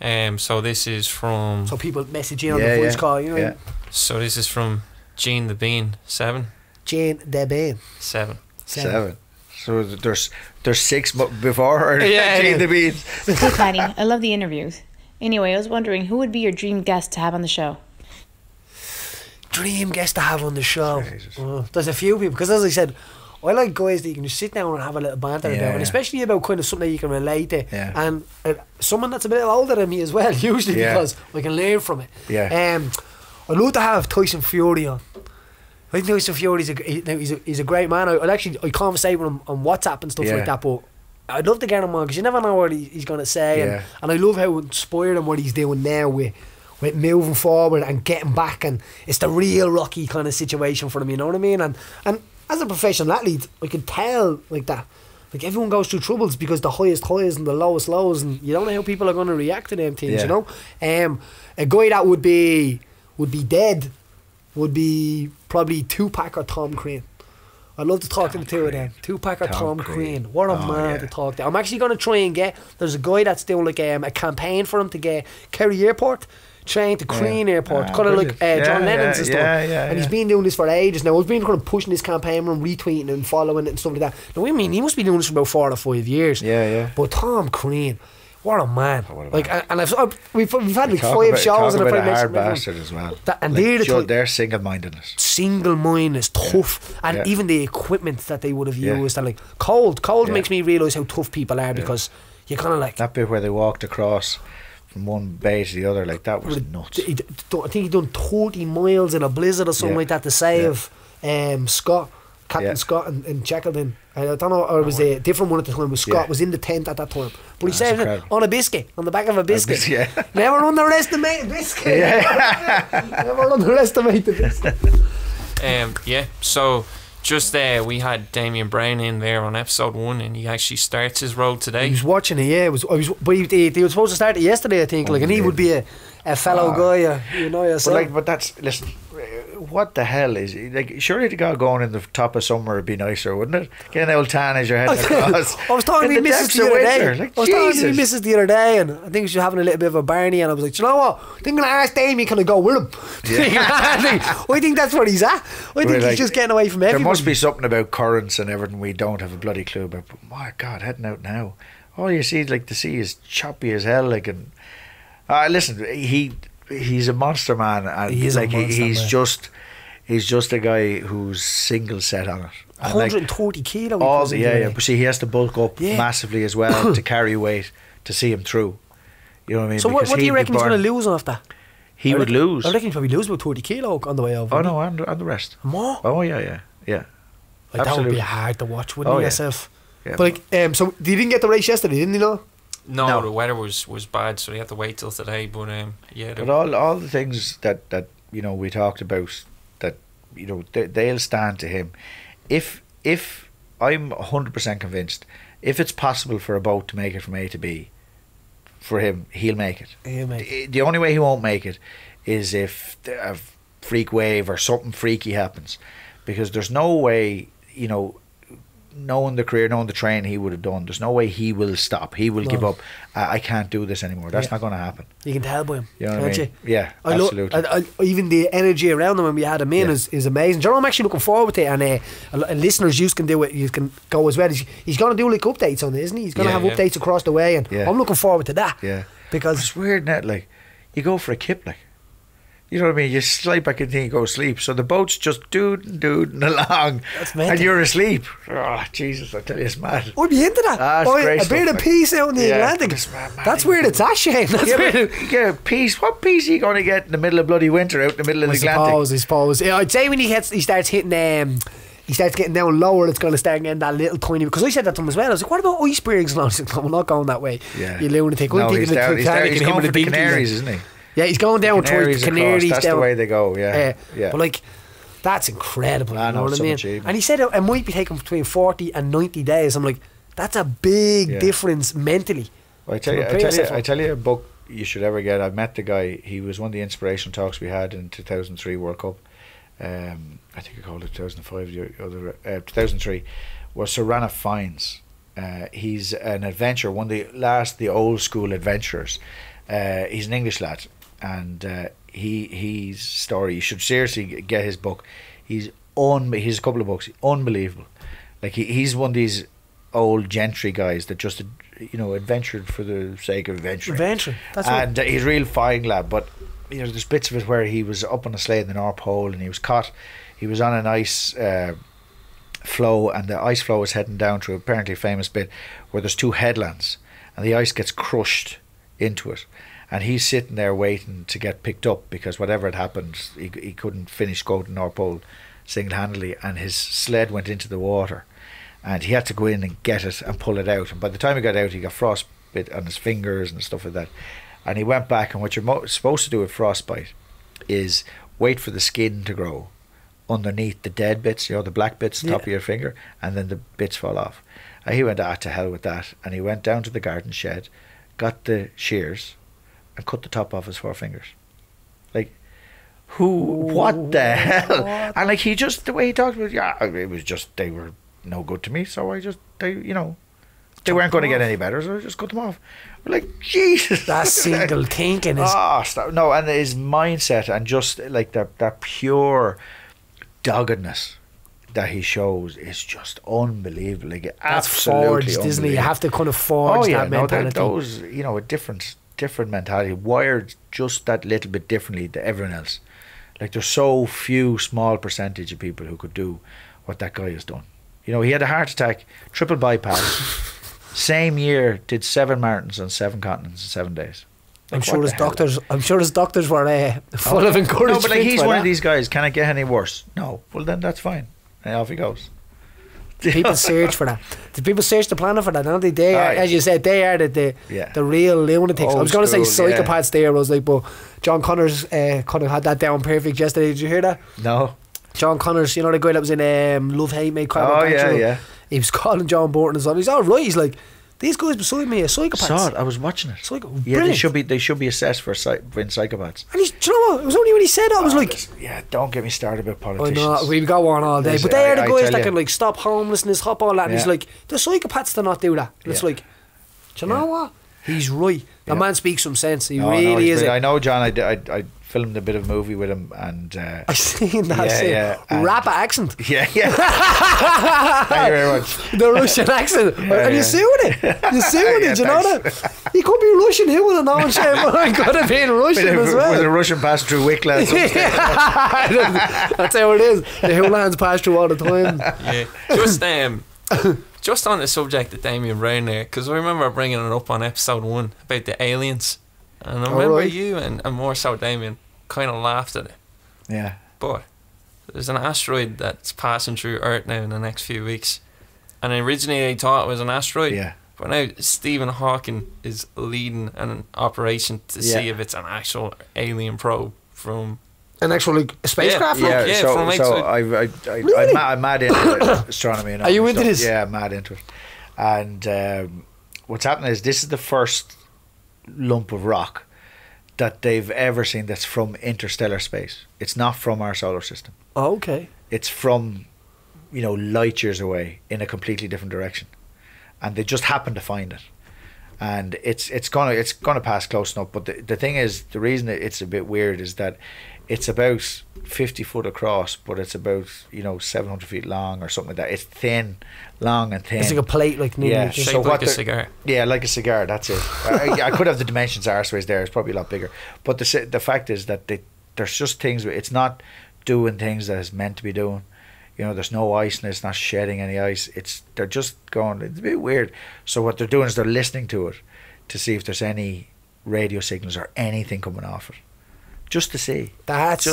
So this is from. So people message in on the voice call, you know. Yeah. So this is from Jane the Bean 7. Jane the Bean 7. So there's 6 before her. Jane the Bean. Hey Paddy, I love the interviews. Anyway, I was wondering, who would be your dream guest to have on the show? Dream guest to have on the show. There's a few people, because as I said, I like guys that you can just sit down and have a little banter about, and especially about kind of something that you can relate to, and someone that's a bit older than me as well, usually, because I can learn from it. I'd love to have Tyson Fury on. I think Tyson Fury's he's a great man. I conversate with him on WhatsApp and stuff like that, but I'd love to get him on, because you never know what he's going to say, and I love how inspired and what he's doing now with moving forward and getting back, and it's the real Rocky kind of situation for him, you know what I mean? And as a professional athlete, I could tell like that. Like everyone goes through troubles, because the highest highs and the lowest lows, and you don't know how people are going to react to them things, you know. A guy that would be dead would be probably Tupac or Tom Crane. I'd love to talk to the two of them. Tupac or Tom Crean. What a man to talk to. I'm actually going to try and get... There's a guy that's doing like a campaign for him to get Kerry Airport train to Crean Airport, kind of like John Lennon's and stuff. And he's been doing this for ages now. I've been kind of pushing this campaign and retweeting and following it and stuff like that. Now, I mean, he must be doing this for about 4 or 5 years. But Tom Crean, what a man! Like, and we've had like 5 shows, and I've probably hard bastard as well. And like, they're single-mindedness. Single-mindedness, tough, and even the equipment that they would have used, and like cold makes me realise how tough people are, because you kind of like that bit where they walked across from one bay to the other, like that was nuts. I think he done 30 miles in a blizzard or something like that to save Scott. Captain Scott in Shackleton. I don't know, or it was a different one at the time, but Scott was in the tent at that time. But he saved it on a biscuit, on the back of a biscuit. Never underestimate a biscuit. Never underestimate the biscuit. So just we had Damien Brown in there on episode 1, and he actually starts his role today. He was watching it, but he was supposed to start it yesterday, I think. And he would be a fellow guy, you know yourself. But that's, listen, what the hell is it? Like, surely the guy going in the top of summer would be nicer, wouldn't it? Getting an old tan as you're heading across. I was talking to my missus the other day. I was talking to my missus the other day, and I think she was having a little bit of a Barney, and I was like, you know what? I think I'm going to ask Damien, can I go with him? I think that's where he's at. I think he's just getting away from everyone. There must be something about currents and everything we don't have a bloody clue about. But my God, heading out now, all you see, like, the sea is choppy as hell. Like, and listen, he's a monster man, and he's just a guy who's single set on it. 130 kilo. But see, he has to bulk up massively as well to carry weight to see him through. You know what I mean? So what do you reckon he's going to lose off that? He would lose. I reckon he'd probably lose about 30 kilo on the way over. Oh no, and the rest. More? Oh yeah. Like, that would be hard to watch, wouldn't it, yourself? Yeah. But like, so you didn't get the race yesterday, didn't you know? No, the weather was bad, so they had to wait till today. But But all the things that you know we talked about, that you know they'll stand to him. If I'm 100% convinced, if it's possible for a boat to make it from A to B, for him, he'll make it. The only way he won't make it is if a freak wave or something freaky happens, because there's no way, you know, knowing the career, knowing the training he would have done, there's no way he will stop. He will give up. I can't do this anymore. That's not going to happen. You can tell by him. You know what I mean? Yeah, absolutely. Even the energy around him when we had him in is amazing. Do you know, I'm actually looking forward to it, and listeners, you can do it. You can go as well. He's going to do like updates on it, isn't he? He's going to have updates across the way, and I'm looking forward to that. Yeah, because it's weird, isn't it? Like, you go for a kip, like, you know what I mean? You slide back in and you go to sleep. So the boat's just dooding along, and you're asleep. Oh, Jesus, I tell you, it's mad. I'd be into that. A bit of peace out in the Atlantic. That's where it's at, Shane. Peace. What peace are you going to get in the middle of bloody winter out in the middle of the Atlantic? I suppose. I'd say when he starts hitting... he starts getting down lower, it's going to start getting that little tiny... Because I said that to him as well. I was like, what about icebergs? And I was like, I'm not going that way. You lunatic. No, he's going for the Canaries, isn't he? Yeah, he's going down towards the Canaries. That's the way they go, yeah. But like, that's incredible. You know what I mean? Achievement. And he said it might be taking between 40 and 90 days. I'm like, that's a big difference mentally. Well, I tell you a book you should ever get. I've met the guy. He was one of the inspirational talks we had in 2003 World Cup. I think I called it 2005. The other 2003 was Sir Ranulph Fiennes. He's an adventurer, one of the old school adventurers. He's an English lad, and his story, you should seriously get his book. He's a couple of books, unbelievable. Like, he's one of these old gentry guys that just, you know, adventured for the sake of adventuring. That's and he's a real fine lad. But you know, there's bits of it where he was up on a sleigh in the North Pole, and he was caught. He was on an ice floe, and the ice floe was heading down to apparently a famous bit where there's two headlands, and the ice gets crushed into it, and he's sitting there waiting to get picked up, because whatever had happened, he couldn't finish going to North Pole single-handedly, and his sled went into the water, and he had to go in and get it and pull it out, and by the time he got out, he got frostbite on his fingers and stuff like that, and he went back. And what you're supposed to do with frostbite is wait for the skin to grow underneath the dead bits, you know, the black bits, top of your finger, and then the bits fall off. And he went, to hell with that, and he went down to the garden shed, got the shears, and cut the top off his 4 fingers. Like, what the hell? And like he just, the way he talked about, it was just, they were no good to me, so I just, they weren't going to get any better, so I just cut them off. We're like, Jesus. That single thinking is... No, and his mindset and just like that pure doggedness that he shows is just unbelievable. Like, That's absolutely forged, isn't it? You have to kind of forge that mentality. Those, a different mentality, wired just that little bit differently to everyone else. Like, there's so few small percentage of people who could do what that guy has done. He had a heart attack, triple bypass. Same year, did 7 marathons on 7 continents in 7 days. Like, I'm sure his doctors were full of encouragement. No, but like, he's one of these guys. Can it get any worse? No. Well, then that's fine. And off he goes. People search for that. The people search the planet for that, don't they? They are, as you said, they are the real lunatics. I was going to say psychopaths there. I was like, but John Connors kind of had that down perfect yesterday. Did you hear that? No. John Connors, the guy that was in Love Hate Made yeah. He was calling John Borton and so on. He's all right. He's like, these guys beside me are psychopaths. Saw it. I was watching it. Brilliant. They should be assessed for being psychopaths. And do you know what? It was only when he said that I was like, don't get me started about politicians. I know, we go on all day, but they are the guys that can like stop homelessness, hop all that. And he's like, the psychopaths do not do that. And it's like, do you know what? He's right. The man speaks some sense. He really is. I know, John. I filmed a bit of a movie with him, and I seen that. Rapper accent. Yeah. Thank you very much. The Russian accent, and you suing it. You suing it. You know that he could be Russian. He would have known. He could have been Russian as well. With a Russian pass through Wicklow. That's how it is. The Hooligans pass through all the time. Yeah, just on the subject of Damien Brown there, because I remember bringing it up on episode 1 about the aliens, and I remember you and more so Damien kind of laughed at it. Yeah. But there's an asteroid that's passing through Earth now in the next few weeks, and originally they thought it was an asteroid. Yeah. But now Stephen Hawking is leading an operation to see if it's an actual alien probe from an actual spacecraft. I'm mad into astronomy. And are you into this? Yeah, I'm mad into it. And what's happening is this is the first lump of rock that they've ever seen that's from interstellar space. It's not from our solar system. Oh, okay. It's from, light years away in a completely different direction, and they just happen to find it. And it's gonna pass close enough. But the thing is, the reason it's a bit weird is that it's about 50 foot across, but it's about 700 feet long or something like that. It's thin, long and thin. It's like a plate, shaped like a cigar. Yeah, like a cigar. That's it. I could have the dimensions arseways there. It's probably a lot bigger. But the fact is that there's just things. It's not doing things that it's meant to be doing. There's no ice and it's not shedding any ice. They're just going. It's a bit weird. So what they're doing is they're listening to it to see if there's any radio signals or anything coming off it. Just to see. That's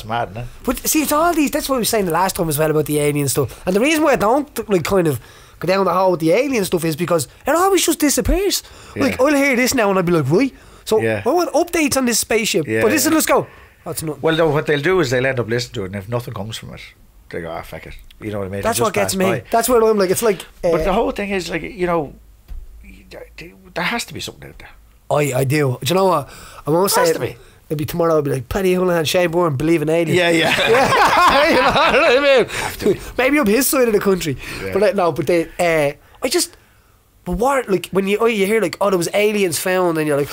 mad, isn't it? But see, it's all these. That's what we were saying the last time as well about the alien stuff. And the reason why I don't kind of go down the hole with the alien stuff is because it always just disappears. Yeah. Like, I'll hear this now and I'll be like, right. So I want updates on this spaceship. Yeah, but this is, let's go. That's not. Well, no, what they'll do is they'll end up listening to it, and if nothing comes from it, they go, fuck it. You know what I mean? That's what gets me. By. That's where I'm like, it's like. But the whole thing is like, there has to be something out there. I do. Do you know what? I won't say it. Maybe tomorrow I'll be like, Paddy, Hooligan, Shane, Byrne, believe in aliens. Yeah. You know what I mean? Maybe up his side of the country. Yeah. But what, like, when you hear like, there was aliens found, and you're like,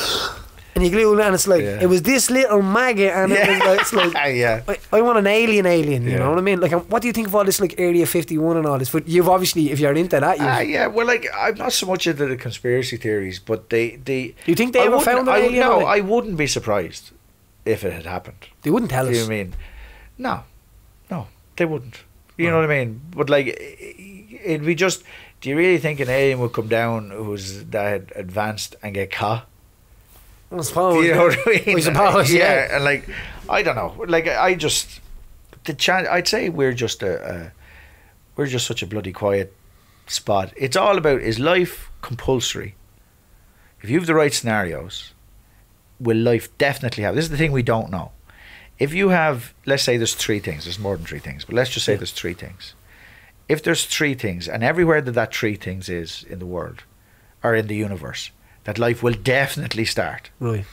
and you glue it and it's like, it was this little maggot, and it's like I want an alien, you know what I mean? Like, what do you think of all this, like, Area 51 and all this? But you've obviously, if you're into that, well, like, I'm not so much into the conspiracy theories, but they you think they ever found an alien? No, I wouldn't be surprised if it had happened. They wouldn't tell us. You know what I mean? No, they wouldn't. You know what I mean? But like, it'd be just. Do you really think an alien would come down who's that advanced and get caught? I suppose. You know what I mean? I suppose. Yeah. And like, I don't know. Like, I'd say we're just such a bloody quiet spot. It's all about, is life compulsory? If you have the right scenarios, will life definitely have? This is the thing we don't know. If you have, let's say there's 3 things, there's more than 3 things, but let's just say there's 3 things. If there's 3 things, and everywhere that 3 things is in the world, or in the universe, that life will definitely start. Right.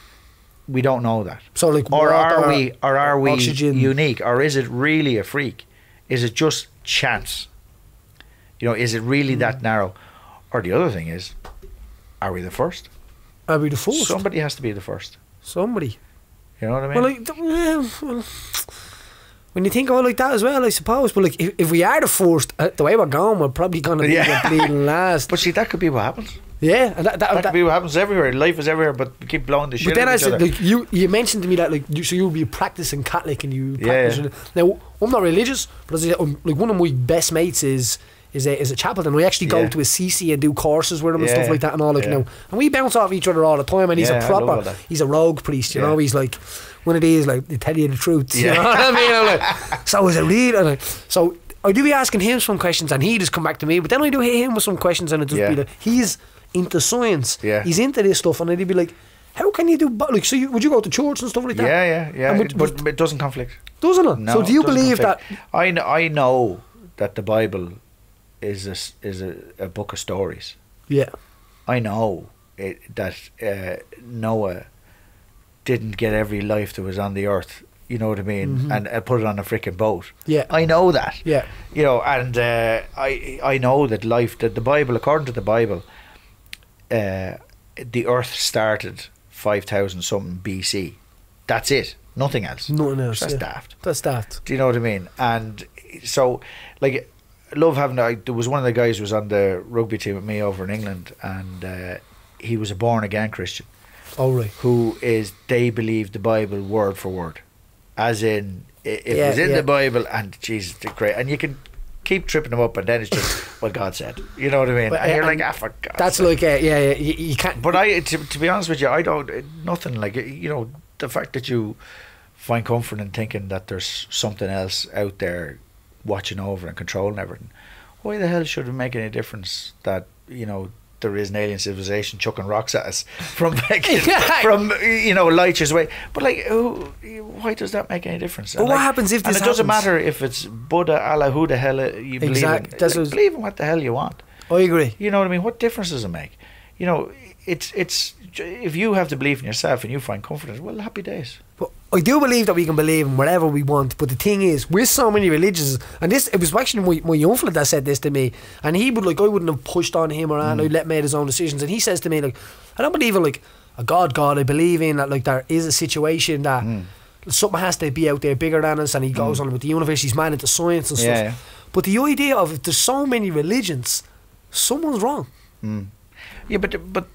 we don't know that. So like, Or water, are we oxygen. unique, or is it really a freak? Is it just chance? You know, is it really that narrow? Or the other thing is, are we the first? Are we the first? Somebody has to be the first. Somebody. You know what I mean? Well, like, well, when you think of it like that as well, I suppose. But like, if we are the first, the way we're going, we're probably going to be the bleeding last. But see, that could be what happens. Yeah, and That could be what happens everywhere. Life is everywhere, but we keep blowing the shit. But then out I of each said, other. like, you mentioned to me that like so you'll be practicing Catholic and you practice. Yeah. Now I'm not religious, but as I said, like one of my best mates is a chaplain. We actually go Yeah. to a CC and do courses with him and Yeah. stuff like that and all. Like, Yeah. you know, and we bounce off each other all the time. And he's Yeah, a I love all proper, that. he's a rogue priest. You Yeah. know, he's like one of these like they tell you the truth. You Yeah. know what I mean? I'm like, so is it real? And so I do be asking him some questions and he just come back to me. But then I do hit him with some questions and it just Yeah. be like he's into science. Yeah. He's into this stuff, and I'd be like, how can you do like? So would you go to church and stuff like that? Yeah. And But it doesn't conflict. doesn't it? No, So do you it doesn't believe that? conflict. I know that the Bible is a book of stories. Yeah. I know that Noah didn't get every life that was on the earth. You know what I mean? And put it on a freaking boat. Yeah. I know that. Yeah. You know, and I know that the Bible, according to the Bible, the earth started 5,000 something BC. That's it. Nothing else. Nothing else. That's yeah. daft. That's daft. Do you know what I mean? And so, like, I love having. There was one of the guys who was on the rugby team with me over in England, and he was a born again Christian. Oh right. Who is? They believe the Bible word for word, as in it Yeah, was in yeah. the Bible, and Jesus, they're great. And you can keep tripping them up, and then it's just what God said. You know what I mean? But, and you're and like, for God's That's sake. like you can't. But to be honest with you, I don't nothing like you know the fact that you find comfort in thinking that there's something else out there watching over and controlling everything. Why the hell should it make any difference that you know there is an alien civilization chucking rocks at us from from you know light years away? But like, why does that make any difference? But And what like, happens if and this it doesn't happens? matter if it's Buddha, Allah, who the hell you believe Exact- in. that's Like, what- believe in what the hell you want. I agree. You know what I mean? What difference does it make? You know, it's if you have the belief in yourself and you find comfort in it, well, happy days. But I do believe that we can believe in whatever we want. But the thing is, with so many religions, and it was actually my uncle that said this to me, and he would I wouldn't have pushed on him or I'd let him make his own decisions. And he says to me like, I don't believe in like a God. I believe in that like there is a situation that something has to be out there bigger than us, and he goes on with the universe. He's man into science and stuff. Yeah. But the idea of if there's so many religions, someone's wrong. Yeah, but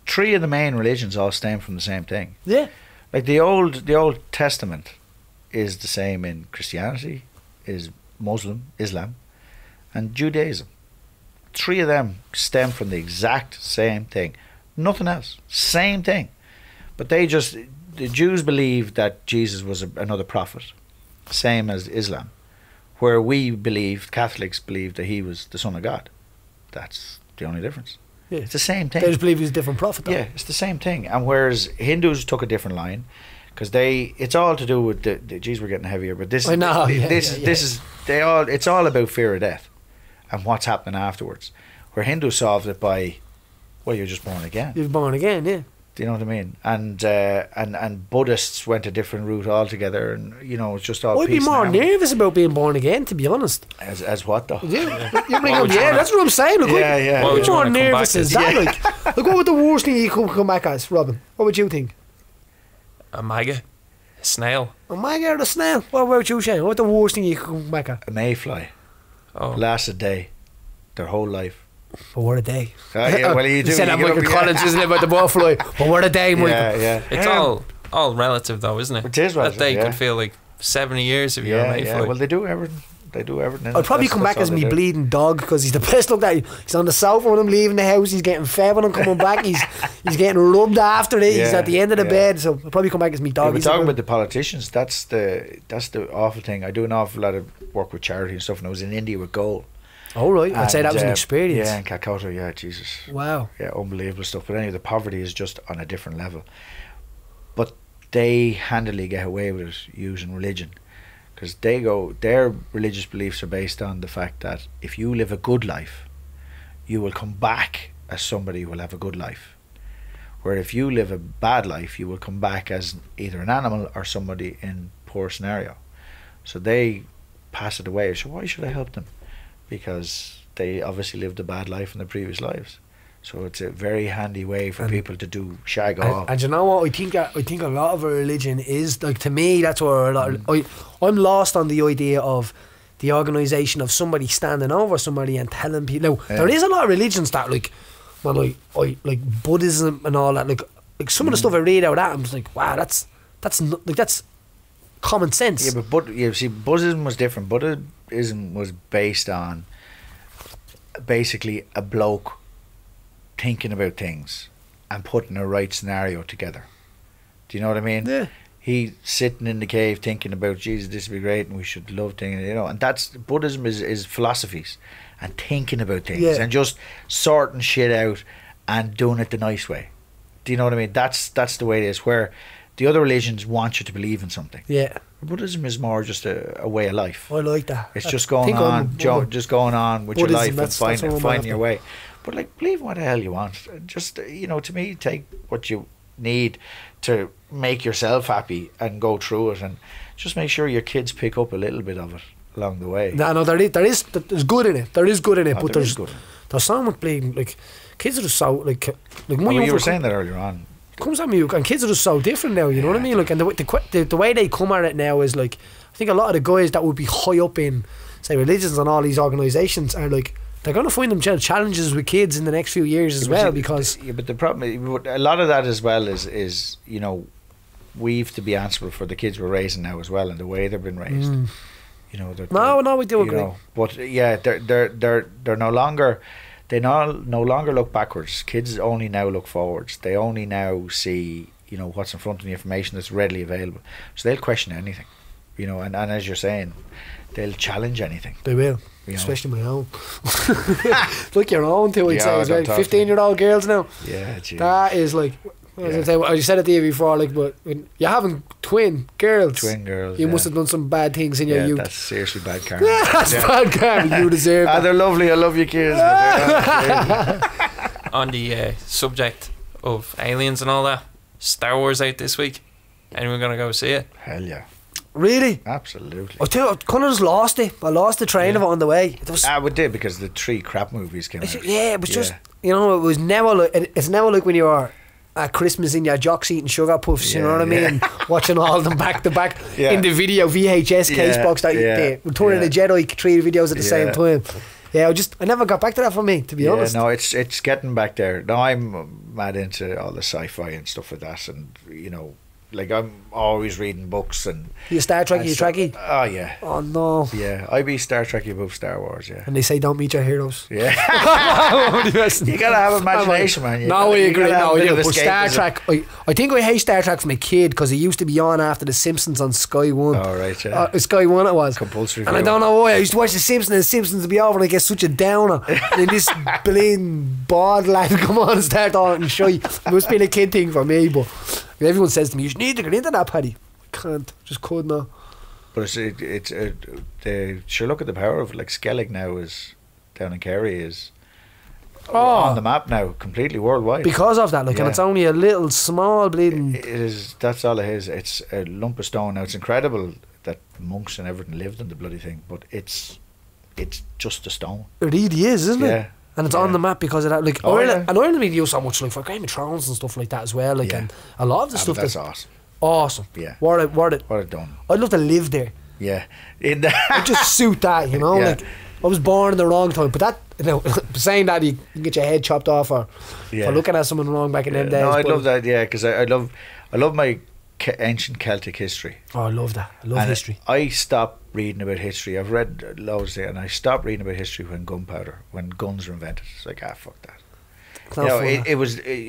three of the main religions all stem from the same thing. Yeah. Like the Old Testament is the same in Christianity, is Muslim, Islam, and Judaism. Three of them stem from the exact same thing. Nothing else. Same thing. But the Jews believed that Jesus was another prophet, same as Islam, where we believed, Catholics believed that he was the Son of God. That's the only difference. Yeah. It's the same thing. They just believe he's a different prophet though. Yeah, it's the same thing. And whereas Hindus took a different line, because it's all to do with geez, we're getting heavier. But this, I know, this yeah. is it's all about fear of death, and what's happening afterwards. Where Hindus solved it by, well, you're just born again. You're born again, yeah. Do you know what I mean? And Buddhists went a different route altogether, and you know it's just all. I'd be peace more and harmony. nervous about being born again, to be honest. As what though? Yeah, you bring Why up, would you yeah, wanna- that's what I'm saying. Look, Yeah, yeah. Why I'd would be you more wanna come back nervous as as- that. Like what would the worst thing you could come back as, Robin? What would you think? A maggot, a snail. A maggot or a snail? What about you, Shane? What's the worst thing you could come back at? A mayfly Oh, lasts a day, their whole life. For what a day. Yeah, well, you do. said you that get Michael up, yeah. Collins, isn't it, about the butterfly? But what a day, Michael. Yeah. it's all relative though, isn't it? It is relative, That day yeah. could feel like 70 years if you're a Yeah. mayfly. Well, they do everything. They do everything. I'd probably come back as me bleeding dog because he's the best looked at. He's on the sofa when I'm leaving the house. He's getting fed when I'm coming back. He's getting rubbed after it. He's Yeah, at the end of the yeah. bed. So I'd probably come back as me Yeah, dog. we're He's talking like, about the politicians. That's the awful thing. I do an awful lot of work with charity and stuff, and I was in India with gold. oh right, I'd say that was an And, experience. Yeah, in Calcutta. Yeah, Jesus. Wow. Yeah, unbelievable stuff. But anyway, the poverty is just on a different level. But they handily get away with it using religion, because their religious beliefs are based on the fact that if you live a good life, you will come back as somebody who will have a good life. Where if you live a bad life, you will come back as either an animal or somebody in poor scenario. So they pass it away. So why should I help them? Because they obviously lived a bad life in their previous lives. So it's a very handy way for people to do shag off. And you know what? I think a lot of our religion is like, to me, that's where a lot. I'm lost on the idea of the organisation of somebody standing over somebody and telling people. Now, there is a lot of religions that like, well, like Buddhism and all that. Like some of the stuff I read out of that, I'm just like, wow, that's common sense. Yeah, but see, Buddhism was different. Buddhism was based on basically a bloke thinking about things and putting a right scenario together. Do you know what I mean? Yeah. He sitting in the cave thinking about, Jesus, this would be great and we should love things, you know. And that's Buddhism is philosophies and thinking about things and just sorting shit out and doing it the nice way. Do you know what I mean? That's the way it is. Where the other religions want you to believe in something. Yeah. Buddhism is more just a way of life. I like that. It's just going on, just going on with Buddhism, your life and finding your way. But like, believe what the hell you want. Just, you know, to me, take what you need to make yourself happy and go through it, and just make sure your kids pick up a little bit of it along the way. No, there's good in it. There is good in it, but there's so much bleeding. Like, kids are just so like you were saying that earlier on. Comes at me, and kids are just so different now. You know what I mean? Like, and the way they come at it now is like, I think a lot of the guys that would be high up in, say, religions and all these organisations are like, they're going to find themselves challenges with kids in the next few years as well, because but the problem, a lot of that as well is you know, we've to be answerable for the kids we're raising now as well and the way they've been raised. You know, no, we do agree. Know, but yeah, they're no longer. They no longer look backwards. Kids only now look forwards. They only now see, you know, what's in front of the information that's readily available. So they'll question anything, you know, and as you're saying, they'll challenge anything. They will, you know? Especially my own. Like your own too, I'd say as well. 15-year-old girls now. Yeah, geez. That is like, I said it to you before, like, but when you're having twin girls, you must have done some bad things in your youth. That's seriously bad karma. That's bad karma. You deserve that. They're lovely. I love your kids. On the subject of aliens and all that, Star Wars out this week. Anyone gonna go see it? Hell yeah. Really? Absolutely. I tell you, I kind of just lost it. I lost the train of it on the way. We did, because the 3 crap movies came out. Yeah, it was just, you know, it was never like, it's never like when you were at Christmas in your jocks eating sugar puffs, you know what I mean, and watching all of them back to back in the video VHS case box that Return of the Jedi 3 videos at the same time. Yeah, I never got back to that for me, to be honest. No, it's getting back there. Now I'm mad into all the sci-fi and stuff like that, and you know, like, I'm always reading books and. You Star Trek, you Trekkie? Oh yeah. Oh no. Yeah, I be Star Trekkie above Star Wars. Yeah. And they say don't meet your heroes. Yeah. You gotta have imagination, man. No, I agree. No, I do. But Star Trek, I think I hate Star Trek from a kid because it used to be on after The Simpsons on Sky One. Oh right, yeah. Sky One it was. Compulsory. And I don't know why I used to watch The Simpsons, and The Simpsons would be over, and I get such a downer. And then this bleeding bald lad come on and start talking shy. It must be a kid thing for me, but. Everyone says to me, you need to get into that, Paddy. I can't, just could not. But sure, look at the power of it. Like Skellig now is down in Kerry is on the map now, completely worldwide. Because of that, and it's only a little small bleeding. It is. That's all it is. It's a lump of stone. Now it's incredible that monks and everything lived in the bloody thing, but it's just a stone. It really is, isn't it? And it's on the map because of that. Like, Ireland, and Ireland being used so much, like, for Game of Thrones and stuff like that as well. Like, and a lot of the stuff that's awesome. Awesome. Yeah. What it done. I'd love to live there. Yeah. I'd just suit that, you know. Like, I was born in the wrong time, but that, you know, saying that you can get your head chopped off for looking at someone wrong back in them days. No, I love that. Yeah, because I love my ancient Celtic history. Oh, I love that. I love history. I stopped reading about history. I've read loads there, and I stopped reading about history when guns were invented. It's like, fuck that. You know, it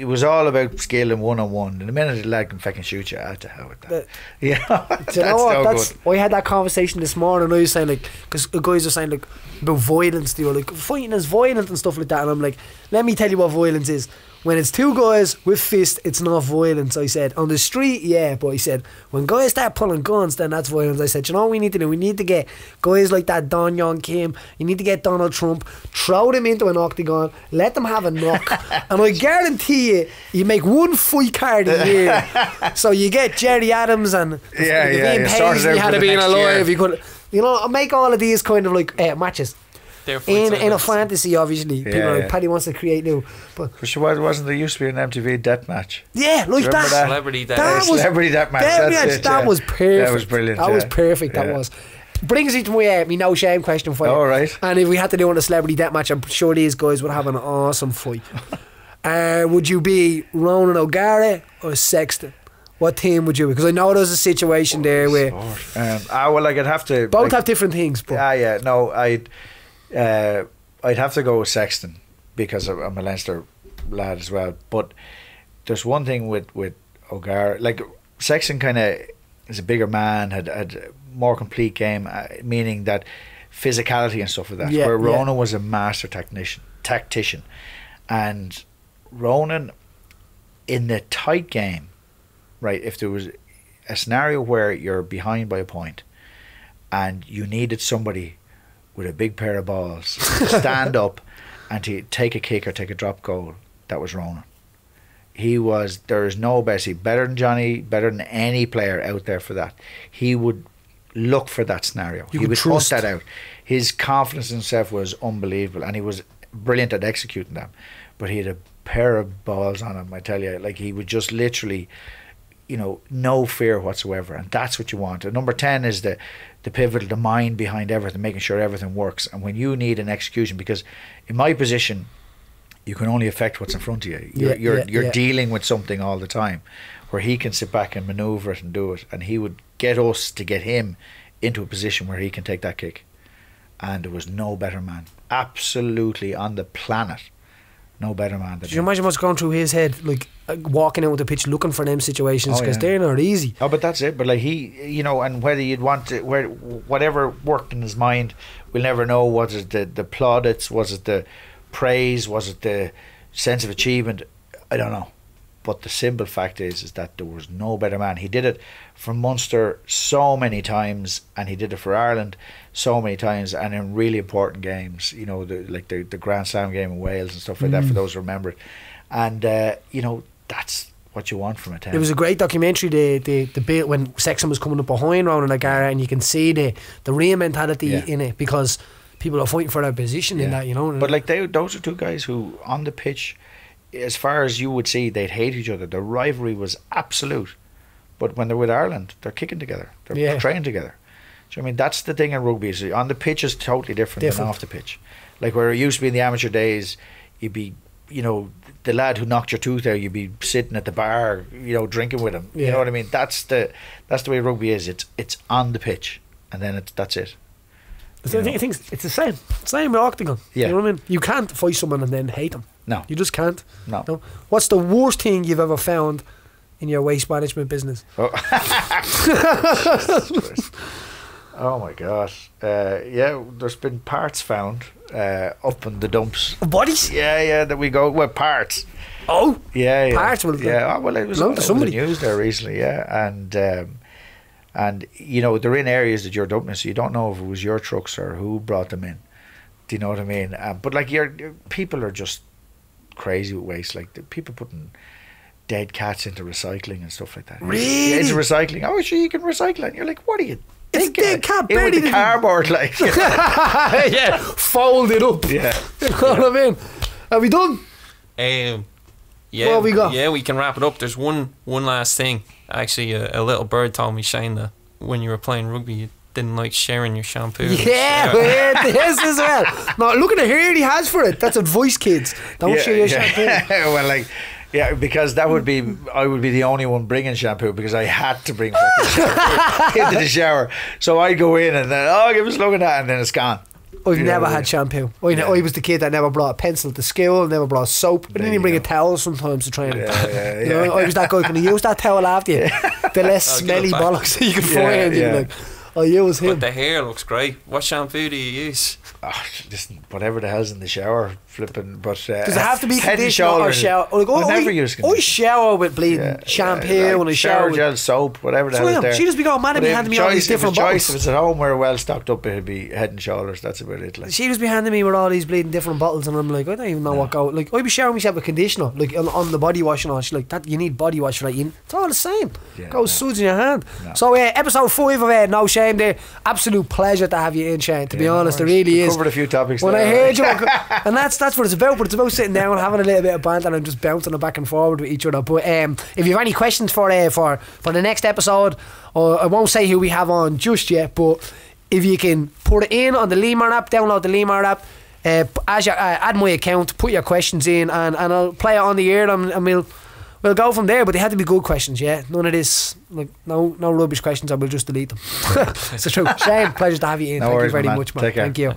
was all about skill and one-on-one. And the minute the lad can fucking shoot you, to hell with that. You know, I had that conversation this morning. I was saying, like, because guys are saying, like, about violence. They were like, fighting is violent and stuff like that. And I'm like, let me tell you what violence is. when it's two guys with fists, it's not violence. I said, on the street, yeah, but he said, when guys start pulling guns, then that's violence. I said, you know what we need to do? We need to get guys like that Don Young Kim, you need to get Donald Trump, throw them into an octagon, let them have a knock, and I guarantee you make one fight card a year. So you get Jerry Adams and Ian Paisley had to be alive. You could, you know, make all of these kind of like matches. In a fantasy, obviously, people like Paddy wants to create new. But wasn't there used to be an MTV death match? Yeah, like that. Celebrity death match. Celebrity death match. That was perfect. That was brilliant. That was perfect. That was. Brings me to my no shame question for you. All right. And if we had to do on a celebrity death match, I'm sure these guys would have an awesome fight. Would you be Ronan O'Gara or Sexton? What team would you be? Because I know there's a situation there where well, like, I'd have to both have different things. But I'd have to go with Sexton because I'm a Leinster lad as well. But there's one thing with O'Gara, like Sexton kind of is a bigger man, had more complete game, meaning that physicality and stuff like that. Where Ronan was a master tactician, and Ronan in the tight game, right? If there was a scenario where you're behind by a point, and you needed somebody with a big pair of balls to stand up and to take a kick or take a drop goal, that was Ronan. There is no best, better than Johnny, better than any player out there for that. He would look for that scenario. He would hunt that out. His confidence in himself was unbelievable, and he was brilliant at executing them. But he had a pair of balls on him, I tell you. Like, he would just literally, you know, no fear whatsoever, and that's what you want. And number 10 is the pivotal, the mind behind everything, making sure everything works. And when you need an execution, because in my position, you can only affect what's in front of you. You're dealing with something all the time, where he can sit back and manoeuvre it and do it, and he would get us to get him into a position where he can take that kick. And there was no better man, absolutely, on the planet, no better man than him. Can you imagine what's going through his head, like walking out with the pitch looking for them situations, because they're not easy. Oh, but that's it. But like, he, you know, and whether you'd want to, whatever worked in his mind, we'll never know. Was it the plaudits? Was it the praise? Was it the sense of achievement? I don't know. But the simple fact is that there was no better man. He did it for Munster so many times, and he did it for Ireland so many times, and in really important games, you know, the Grand Slam game in Wales and stuff like that, for those who remember it. And you know, that's what you want from a team. There was a great documentary, the bit when Sexton was coming up behind Ronan O'Gara, and you can see the real mentality in it, because people are fighting for their position in that, you know. But like, those are two guys who on the pitch, as far as you would see, they'd hate each other. The rivalry was absolute. But when they're with Ireland, they're kicking together. They're training together. So I mean, that's the thing in rugby. Is on the pitch is totally different than off the pitch. Like, where it used to be in the amateur days, you'd be, you know, the lad who knocked your tooth out, you'd be sitting at the bar, you know, drinking with him. You know what I mean? That's the way rugby is. It's on the pitch, and then that's it. I think it's the same with octagon. You know what I mean? You can't fight someone and then hate them. No, you just can't. No. What's the worst thing you've ever found in your waste management business? Oh my God. There's been parts found up in the dumps. Bodies? Yeah, that we go with parts. Oh, yeah. Parts? Well, it was on the news there recently, and you know, they're in areas that you're dumping, so you don't know if it was your trucks or who brought them in. Do you know what I mean? But like, people are just crazy with waste. Like, the people putting dead cats into recycling and stuff like that. Really? Into recycling. Oh, sure, you can recycle it. And you're like, what are you thinking? It's dead cat buried in the cardboard, like. Yeah, fold it up. Yeah. You know what I mean? Are we done? Yeah. What we got? Yeah, we can wrap it up. There's one last thing. Actually, a little bird told me, Shane, that when you were playing rugby, you didn't like sharing your shampoo. Yeah, we heard this as well. Now, look at the hair he has for it. That's advice, kids. Don't share your shampoo. Well, like, yeah, because I would be the only one bringing shampoo, because I had to bring fucking shampoo into the shower. So I go in and then, give us a look at that, and then it's gone. I've never had shampoo. I was the kid that never brought a pencil to school, never brought soap. I didn't even bring a towel sometimes to train. You know, I was that guy. Can you use that towel after you? The less smelly bollocks that you can find. Like, I use him. But the hair looks great. What shampoo do you use? Oh, just whatever the hell's in the shower, flipping. But Does it have to be Head and conditioner or Shoulders, shower? Like, whenever you use I conditioner. shower with bleeding shampoo when I shower with gel, soap, whatever the hell is there. she just be going mad at me, handing me all these different bottles. If it's at home, we're well stocked up. It'd be Head and Shoulders. That's about it. Like. She just be handing me with all these bleeding different bottles, and I'm like, I don't even know what go. Like, I'd be showering myself with conditioner, like on the body wash and all. She's like, that you need body wash for that. It's all the same. Goes suds in your hand. No. So episode 5 of No Shame there. Absolute pleasure to have you in, Shane. To be honest, it really is. Covered a few topics. When I heard you, and that's what it's about. But it's about sitting down and having a little bit of banter and just bouncing it back and forward with each other. But if you have any questions for the next episode, or I won't say who we have on just yet, but if you can put it in on the Limor app, download the Limor app, add my account, put your questions in, and I'll play it on the air, and we'll go from there. But they had to be good questions, yeah. None of this, like no rubbish questions. I will just delete them. So true. Shane, pleasure to have you in. Thank you very much, man. Take care. Thank you.